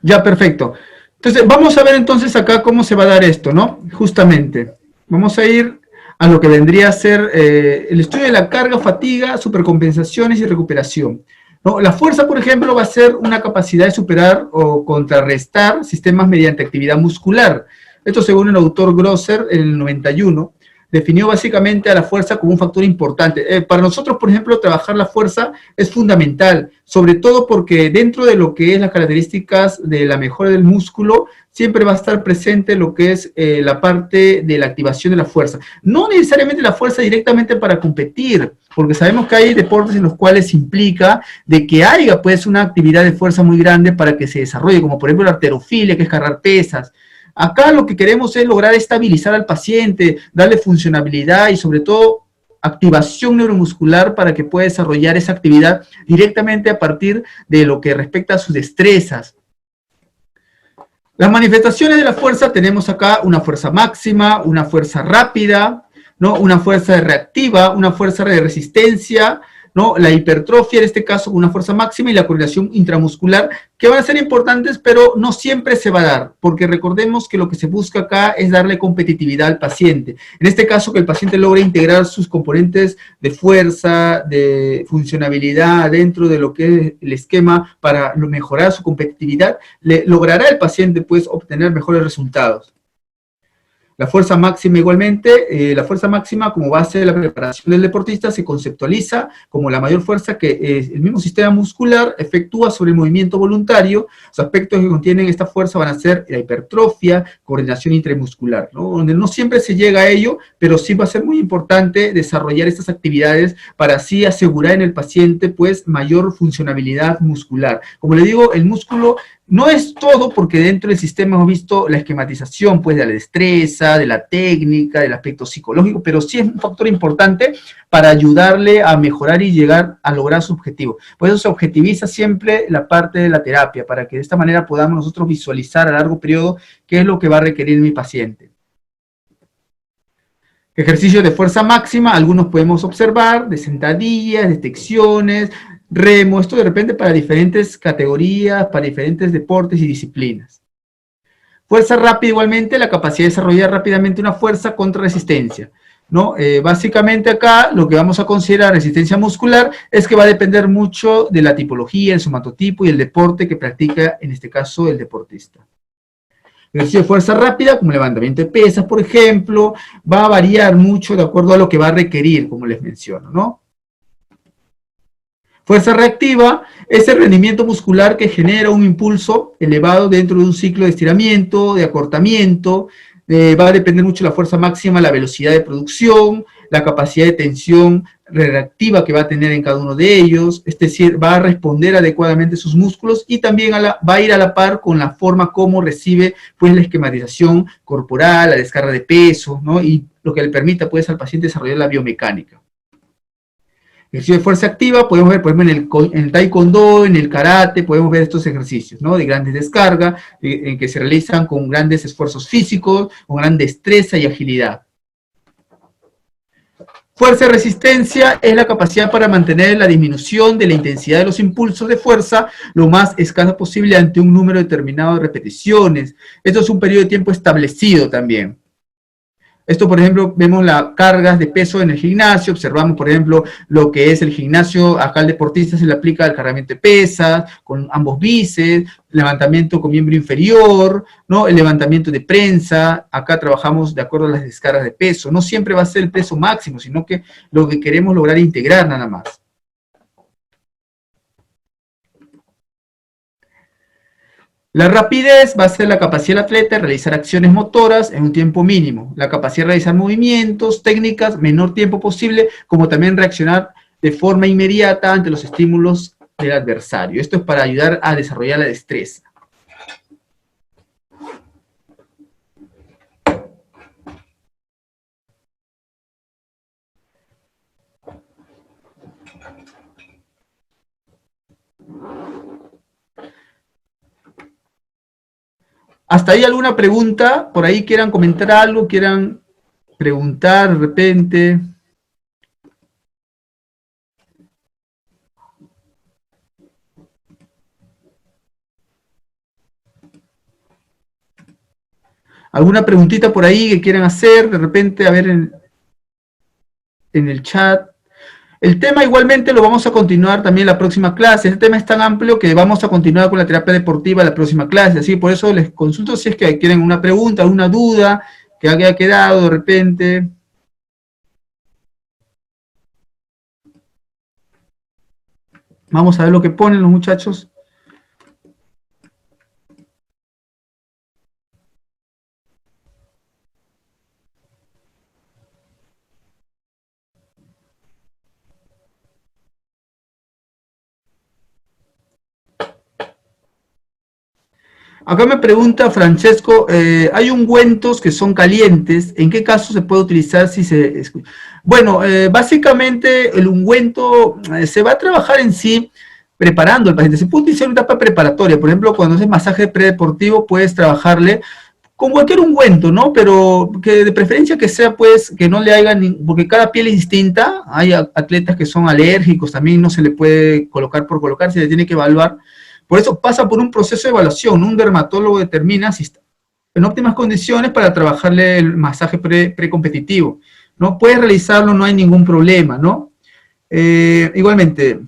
ya, perfecto. Entonces, vamos a ver entonces acá cómo se va a dar esto, ¿no? Justamente, vamos a ir a lo que vendría a ser el estudio de la carga, fatiga, supercompensaciones y recuperación. ¿no? La fuerza, por ejemplo, va a ser una capacidad de superar o contrarrestar sistemas mediante actividad muscular. Esto según el autor Grosser en el 91, definió básicamente a la fuerza como un factor importante. Para nosotros, por ejemplo, trabajar la fuerza es fundamental, sobre todo porque dentro de lo que es las características de la mejora del músculo, siempre va a estar presente lo que es la parte de la activación de la fuerza. No necesariamente la fuerza directamente para competir, porque sabemos que hay deportes en los cuales implica de que haya pues una actividad de fuerza muy grande para que se desarrolle, como por ejemplo la halterofilia, que es cargar pesas. Acá lo que queremos es lograr estabilizar al paciente, darle funcionabilidad y sobre todo activación neuromuscular para que pueda desarrollar esa actividad directamente a partir de lo que respecta a sus destrezas. Las manifestaciones de la fuerza tenemos acá una fuerza máxima, una fuerza rápida, ¿no? Una fuerza reactiva, una fuerza de resistencia, ¿no? La hipertrofia, en este caso, una fuerza máxima y la coordinación intramuscular, que van a ser importantes, pero no siempre se va a dar, porque recordemos que lo que se busca acá es darle competitividad al paciente. En este caso, que el paciente logre integrar sus componentes de fuerza, de funcionabilidad dentro de lo que es el esquema para mejorar su competitividad, logrará el paciente, pues, obtener mejores resultados. La fuerza máxima igualmente, la fuerza máxima como base de la preparación del deportista se conceptualiza como la mayor fuerza que el mismo sistema muscular efectúa sobre el movimiento voluntario. Los aspectos que contienen esta fuerza van a ser la hipertrofia, coordinación intramuscular, ¿no? Donde no siempre se llega a ello, pero sí va a ser muy importante desarrollar estas actividades para así asegurar en el paciente pues mayor funcionabilidad muscular. Como le digo, el músculo no es todo, porque dentro del sistema hemos visto la esquematización pues, de la destreza, de la técnica, del aspecto psicológico, pero sí es un factor importante para ayudarle a mejorar y llegar a lograr su objetivo. Por eso se objetiviza siempre la parte de la terapia, para que de esta manera podamos nosotros visualizar a largo periodo qué es lo que va a requerir mi paciente. Ejercicios de fuerza máxima, algunos podemos observar, de sentadillas, detecciones, remo, esto de repente para diferentes categorías, para diferentes deportes y disciplinas. Fuerza rápida igualmente, la capacidad de desarrollar rápidamente una fuerza contra resistencia, ¿no? Básicamente acá lo que vamos a considerar resistencia muscular es que va a depender mucho de la tipología, el somatotipo y el deporte que practica, en este caso, el deportista. Ejercicio de fuerza rápida, como levantamiento de pesas, por ejemplo, va a variar mucho de acuerdo a lo que va a requerir, como les menciono, ¿no? Fuerza reactiva es el rendimiento muscular que genera un impulso elevado dentro de un ciclo de estiramiento, de acortamiento. Va a depender mucho de la fuerza máxima, la velocidad de producción, la capacidad de tensión reactiva que va a tener en cada uno de ellos, es decir, va a responder adecuadamente sus músculos y también va a ir a la par con la forma como recibe pues, la esquematización corporal, la descarga de peso, ¿no? Y lo que le permita pues, al paciente desarrollar la biomecánica. Ejercicio de fuerza activa, podemos ver, por ejemplo, en el taekwondo, en el karate, podemos ver estos ejercicios, ¿no? De grandes descargas, en que se realizan con grandes esfuerzos físicos, con gran destreza y agilidad. Fuerza y resistencia es la capacidad para mantener la disminución de la intensidad de los impulsos de fuerza lo más escasa posible ante un número determinado de repeticiones. Esto es un periodo de tiempo establecido también. Esto, por ejemplo, vemos las cargas de peso en el gimnasio, observamos, por ejemplo, lo que es el gimnasio, acá al deportista se le aplica el cargamiento de pesas, con ambos bíceps, levantamiento con miembro inferior, ¿no? El levantamiento de prensa, acá trabajamos de acuerdo a las descargas de peso, no siempre va a ser el peso máximo, sino que lo que queremos lograr es integrar nada más. La rapidez va a ser la capacidad del atleta de realizar acciones motoras en un tiempo mínimo, la capacidad de realizar movimientos, técnicas, menor tiempo posible, como también reaccionar de forma inmediata ante los estímulos del adversario. Esto es para ayudar a desarrollar la destreza. ¿Hasta ahí alguna pregunta? ¿Por ahí quieran comentar algo? ¿Quieran preguntar de repente? ¿Alguna preguntita por ahí que quieran hacer? De repente, a ver en el chat. El tema igualmente lo vamos a continuar también en la próxima clase. Este tema es tan amplio que vamos a continuar con la terapia deportiva en la próxima clase. Así por eso les consulto si es que quieren una pregunta, una duda que haya quedado de repente. Vamos a ver lo que ponen los muchachos. Acá me pregunta Francesco, hay ungüentos que son calientes, ¿en qué caso se puede utilizar si se... Bueno, básicamente el ungüento se va a trabajar en sí preparando al paciente. Se puede utilizar en una etapa preparatoria, por ejemplo, cuando haces masaje predeportivo puedes trabajarle con cualquier ungüento, ¿no? Pero que de preferencia que sea, pues, que no le hagan, porque cada piel es distinta, hay atletas que son alérgicos, también no se le puede colocar por colocar, se le tiene que evaluar. Por eso pasa por un proceso de evaluación, un dermatólogo determina si está en óptimas condiciones para trabajarle el masaje precompetitivo, ¿no? Puedes realizarlo, no hay ningún problema, ¿no? Igualmente,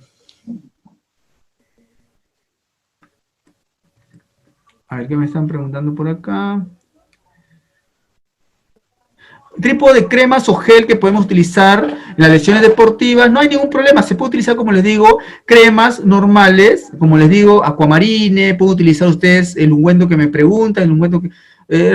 a ver qué me están preguntando por acá. Tipo de cremas o gel que podemos utilizar en las lesiones deportivas, no hay ningún problema, se puede utilizar, como les digo, cremas normales, como les digo, Aquamarine, pueden utilizar ustedes el ungüento que me preguntan, el ungüento que...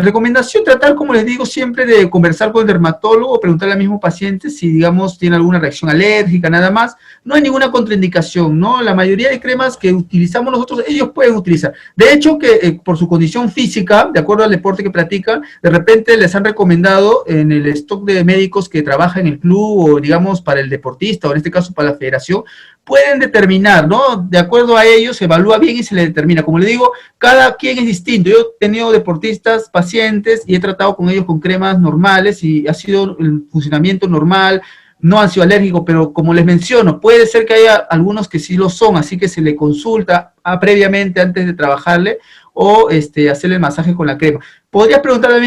recomendación, tratar, como les digo, siempre de conversar con el dermatólogo, preguntarle al mismo paciente si, digamos, tiene alguna reacción alérgica, nada más. No hay ninguna contraindicación, ¿no? La mayoría de cremas que utilizamos nosotros, ellos pueden utilizar. De hecho, que por su condición física, de acuerdo al deporte que practican, de repente les han recomendado en el stock de médicos que trabajan en el club o, digamos, para el deportista, o en este caso para la federación, pueden determinar, ¿no? De acuerdo a ellos, se evalúa bien y se le determina. Como le digo, cada quien es distinto. Yo he tenido deportistas, pacientes, y he tratado con ellos con cremas normales y ha sido el funcionamiento normal, no han sido alérgicos, pero como les menciono, puede ser que haya algunos que sí lo son, así que se le consulta previamente antes de trabajarle o hacerle el masaje con la crema. Podrías preguntar al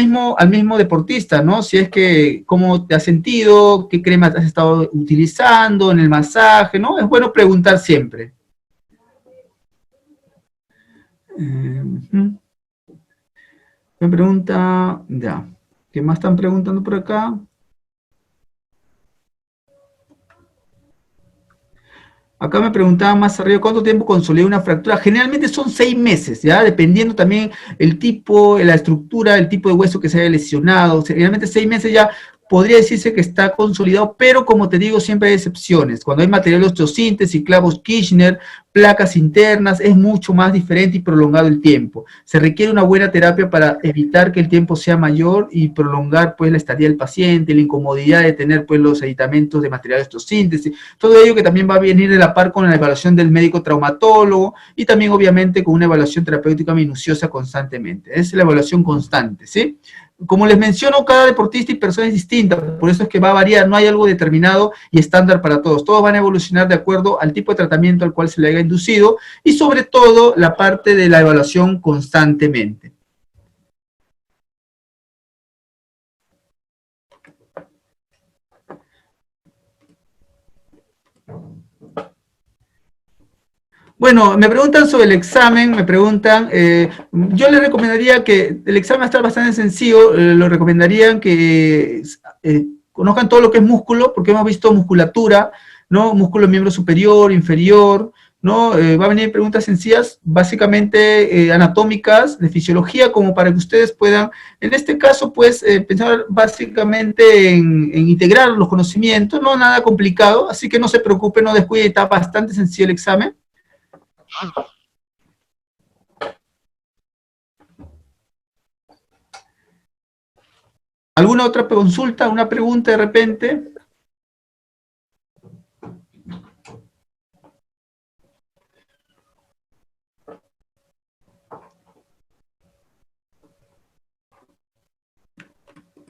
mismo deportista, ¿no? Si es que, ¿cómo te has sentido? ¿Qué cremas has estado utilizando en el masaje? ¿No? Es bueno preguntar siempre. Me pregunta, ya, ¿qué más están preguntando por acá? Acá me preguntaban más arriba, ¿cuánto tiempo consolida una fractura? Generalmente son 6 meses, ¿ya? Dependiendo también el tipo, la estructura, el tipo de hueso que se haya lesionado. Generalmente 6 meses ya podría decirse que está consolidado, pero como te digo, siempre hay excepciones. Cuando hay material de osteosíntesis, clavos Kirchner, placas internas, es mucho más diferente y prolongado el tiempo. Se requiere una buena terapia para evitar que el tiempo sea mayor y prolongar pues la estadía del paciente, la incomodidad de tener pues los aditamentos de material de osteosíntesis, todo ello que también va a venir de la par con la evaluación del médico traumatólogo y también obviamente con una evaluación terapéutica minuciosa constantemente. Es la evaluación constante, ¿sí? Como les menciono, cada deportista y persona es distinta, por eso es que va a variar, no hay algo determinado y estándar para todos. Todos van a evolucionar de acuerdo al tipo de tratamiento al cual se le haya inducido y sobre todo la parte de la evaluación constantemente. Bueno, me preguntan sobre el examen, me preguntan, yo les recomendaría que el examen va a estar bastante sencillo, lo recomendarían que conozcan todo lo que es músculo, porque hemos visto musculatura, ¿no? Músculo miembro superior, inferior, ¿no? Va a venir preguntas sencillas, básicamente anatómicas, de fisiología, como para que ustedes puedan, en este caso, pues, pensar básicamente en integrar los conocimientos, no nada complicado, así que no se preocupen, no descuiden, está bastante sencillo el examen. ¿Alguna otra consulta, una pregunta de repente?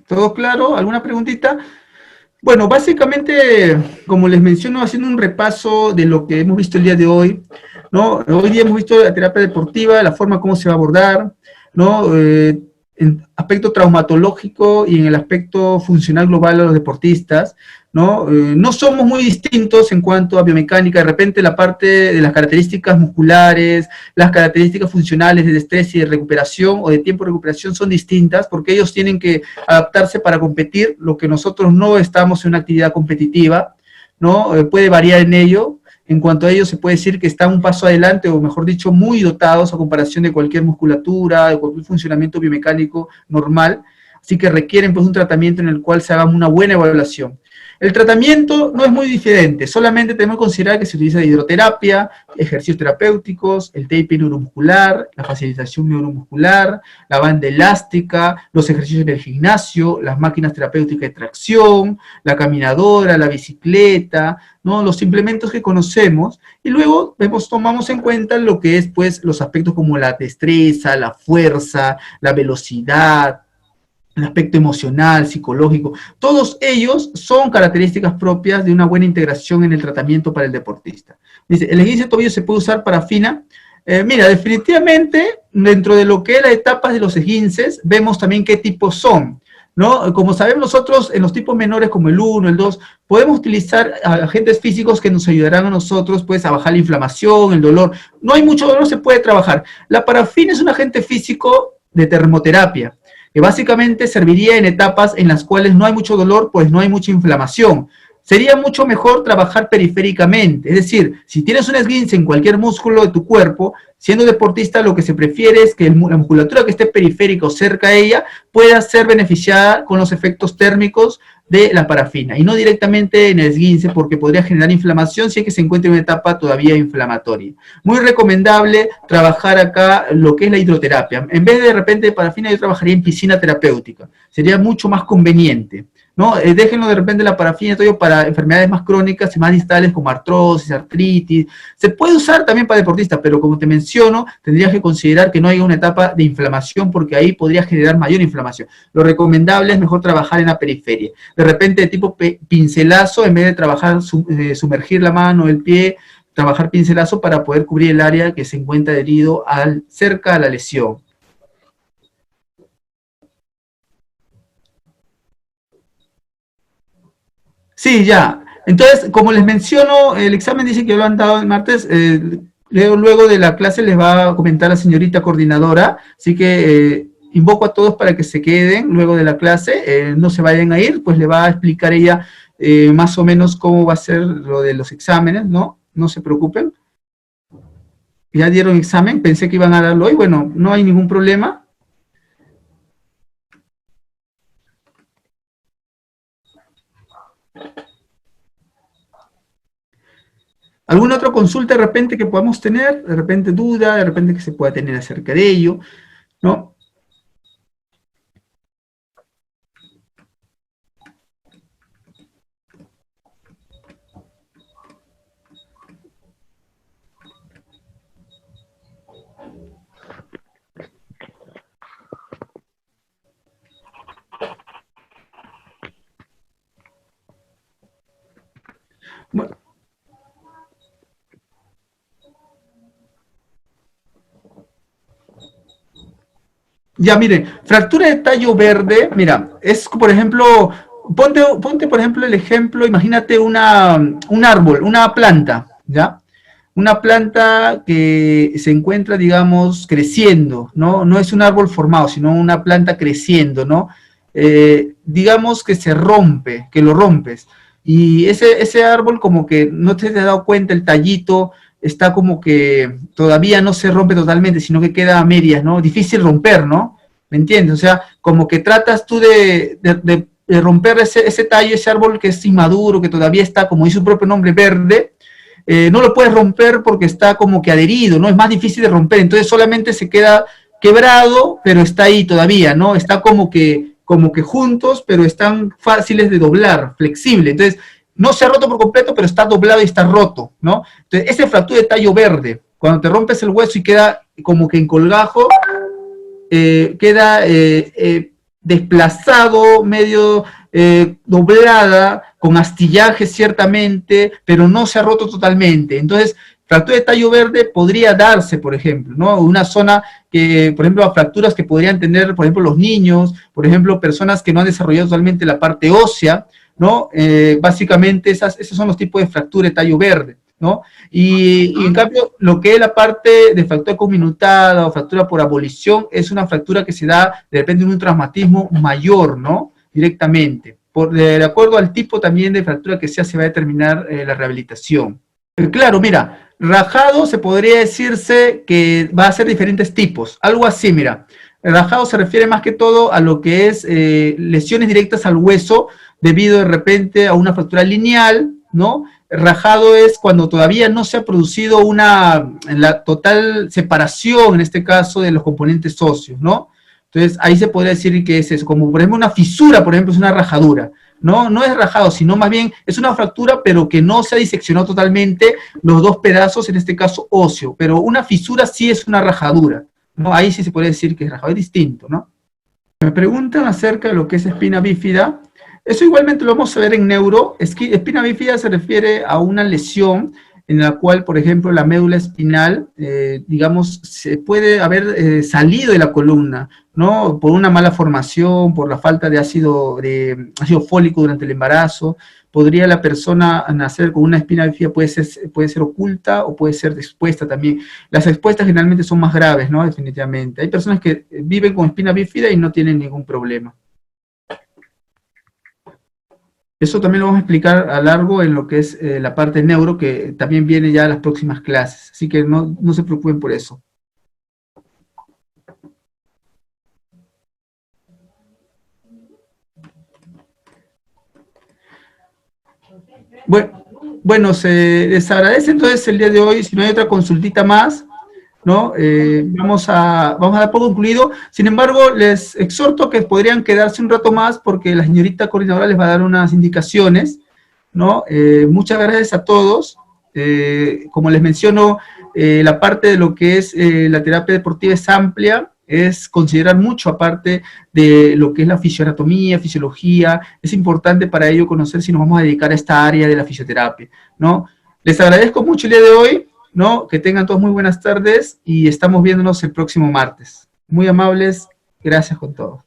¿Todo claro? ¿Alguna preguntita? Bueno, básicamente, como les menciono, haciendo un repaso de lo que hemos visto el día de hoy, ¿no? Hoy día hemos visto la terapia deportiva, la forma como se va a abordar, ¿no? aspecto traumatológico y en el aspecto funcional global a los deportistas, ¿no? No somos muy distintos en cuanto a biomecánica, de repente la parte de las características musculares, las características funcionales de estrés y de recuperación o de tiempo de recuperación son distintas porque ellos tienen que adaptarse para competir, lo que nosotros no estamos en una actividad competitiva, ¿no? Puede variar en ello. En cuanto a ello, se puede decir que están un paso adelante, o mejor dicho, muy dotados a comparación de cualquier musculatura, de cualquier funcionamiento biomecánico normal, así que requieren pues un tratamiento en el cual se haga una buena evaluación. El tratamiento no es muy diferente, solamente tenemos que considerar que se utiliza hidroterapia, ejercicios terapéuticos, el tape neuromuscular, la facilitación neuromuscular, la banda elástica, los ejercicios en el gimnasio, las máquinas terapéuticas de tracción, la caminadora, la bicicleta, ¿no? Los implementos que conocemos, y luego tomamos en cuenta lo que es pues los aspectos como la destreza, la fuerza, la velocidad, el aspecto emocional, psicológico, todos ellos son características propias de una buena integración en el tratamiento para el deportista. Dice, ¿el esguince de tobillo se puede usar para FINA? Mira, definitivamente, dentro de lo que es las etapas de los esguinces, vemos también qué tipos son, ¿no? Como sabemos nosotros, en los tipos menores como el 1, el 2, podemos utilizar agentes físicos que nos ayudarán a nosotros, pues, a bajar la inflamación, el dolor. No hay mucho dolor, se puede trabajar. La parafina es un agente físico de termoterapia, que básicamente serviría en etapas en las cuales no hay mucho dolor, pues no hay mucha inflamación. Sería mucho mejor trabajar periféricamente, es decir, si tienes un esguince en cualquier músculo de tu cuerpo, siendo deportista lo que se prefiere es que la musculatura que esté periférica o cerca a ella pueda ser beneficiada con los efectos térmicos de la parafina, y no directamente en el esguince, porque podría generar inflamación si es que se encuentra en una etapa todavía inflamatoria. Muy recomendable trabajar acá lo que es la hidroterapia. En vez de repente de parafina, yo trabajaría en piscina terapéutica. Sería mucho más conveniente, ¿no? Déjenlo de repente la parafina todo para enfermedades más crónicas y más distales como artrosis, artritis. Se puede usar también para deportistas, pero como te menciono, tendrías que considerar que no haya una etapa de inflamación, porque ahí podría generar mayor inflamación. Lo recomendable es mejor trabajar en la periferia. De repente de tipo pincelazo, en vez de trabajar, sumergir la mano, el pie, trabajar pincelazo para poder cubrir el área que se encuentra adherido cerca a la lesión. Sí, ya. Entonces, como les menciono, el examen dice que lo han dado el martes. Luego de la clase les va a comentar la señorita coordinadora, así que invoco a todos para que se queden luego de la clase, no se vayan a ir, pues le va a explicar ella más o menos cómo va a ser lo de los exámenes, ¿no? No se preocupen. Ya dieron examen, pensé que iban a darlo hoy, bueno, no hay ningún problema. ¿Alguna otra consulta de repente que podamos tener? De repente duda, de repente que se pueda tener acerca de ello, ¿no? Bueno. Ya, miren, fractura de tallo verde, mira, es por ejemplo, ponte por ejemplo el ejemplo, imagínate un árbol, una planta, ¿ya? Una planta que se encuentra, digamos, creciendo, ¿no? No es un árbol formado, sino una planta creciendo, ¿no? Digamos que se rompe, que lo rompes, y ese árbol como que no te has dado cuenta, el tallito está como que todavía no se rompe totalmente, sino que queda a medias, ¿no? Difícil romper, ¿no? ¿Me entiendes? O sea, como que tratas tú de romper ese tallo, ese árbol que es inmaduro, que todavía está, como dice su propio nombre, verde, no lo puedes romper porque está como que adherido, ¿no? Es más difícil de romper, entonces solamente se queda quebrado, pero está ahí todavía, ¿no? Está como que juntos, pero están fáciles de doblar, flexible. Entonces, no se ha roto por completo, pero está doblado y está roto, ¿no? Entonces, esa fractura de tallo verde, cuando te rompes el hueso y queda como que en colgajo, queda desplazado, medio doblada, con astillaje ciertamente, pero no se ha roto totalmente. Entonces, Fractura de tallo verde podría darse, por ejemplo, ¿no? Una zona que, por ejemplo, fracturas que podrían tener, por ejemplo, los niños, por ejemplo, personas que no han desarrollado totalmente la parte ósea, ¿no? Básicamente esos son los tipos de fractura de tallo verde, ¿no? Y en cambio, lo que es la parte de fractura conminutada o fractura por abolición es una fractura que se da de repente en un traumatismo mayor, ¿no? Directamente. De acuerdo al tipo también de fractura que sea, se va a determinar la rehabilitación. Claro, mira, rajado se podría decirse que va a ser diferentes tipos, algo así, mira. El rajado se refiere más que todo a lo que es lesiones directas al hueso debido de repente a una fractura lineal, ¿no? Rajado es cuando todavía no se ha producido la total separación, en este caso, de los componentes óseos, ¿no? Entonces, ahí se podría decir que es eso, como por ejemplo una fisura, por ejemplo, es una rajadura. No, no es rajado, sino más bien es una fractura, pero que no se ha diseccionado totalmente los dos pedazos, en este caso óseo. Pero una fisura sí es una rajadura, ¿no? Ahí sí se puede decir que es rajado, es distinto, ¿no? Me preguntan acerca de lo que es espina bífida. Eso igualmente lo vamos a ver en neuro. Espina bífida se refiere a una lesión en la cual, por ejemplo, la médula espinal, digamos, se puede haber salido de la columna, ¿no? Por una mala formación, por la falta de ácido fólico durante el embarazo. Podría la persona nacer con una espina bífida, puede ser oculta o puede ser expuesta también. Las expuestas generalmente son más graves, ¿no? Definitivamente. Hay personas que viven con espina bífida y no tienen ningún problema. Eso también lo vamos a explicar a largo en lo que es la parte neuro, que también viene ya a las próximas clases. Así que no se preocupen por eso. Bueno, se les agradece entonces el día de hoy. Si no hay otra consultita más, ¿no? Vamos a dar por concluido. Sin embargo, les exhorto que podrían quedarse un rato más porque la señorita coordinadora les va a dar unas indicaciones, ¿no? Muchas gracias a todos. Como les menciono, la parte de lo que es la terapia deportiva es amplia, es considerar mucho aparte de lo que es la fisioanatomía, fisiología. Es importante para ello conocer si nos vamos a dedicar a esta área de la fisioterapia, ¿no? Les agradezco mucho el día de hoy, ¿no? Que tengan todos muy buenas tardes y estamos viéndonos el próximo martes. Muy amables, gracias con todo.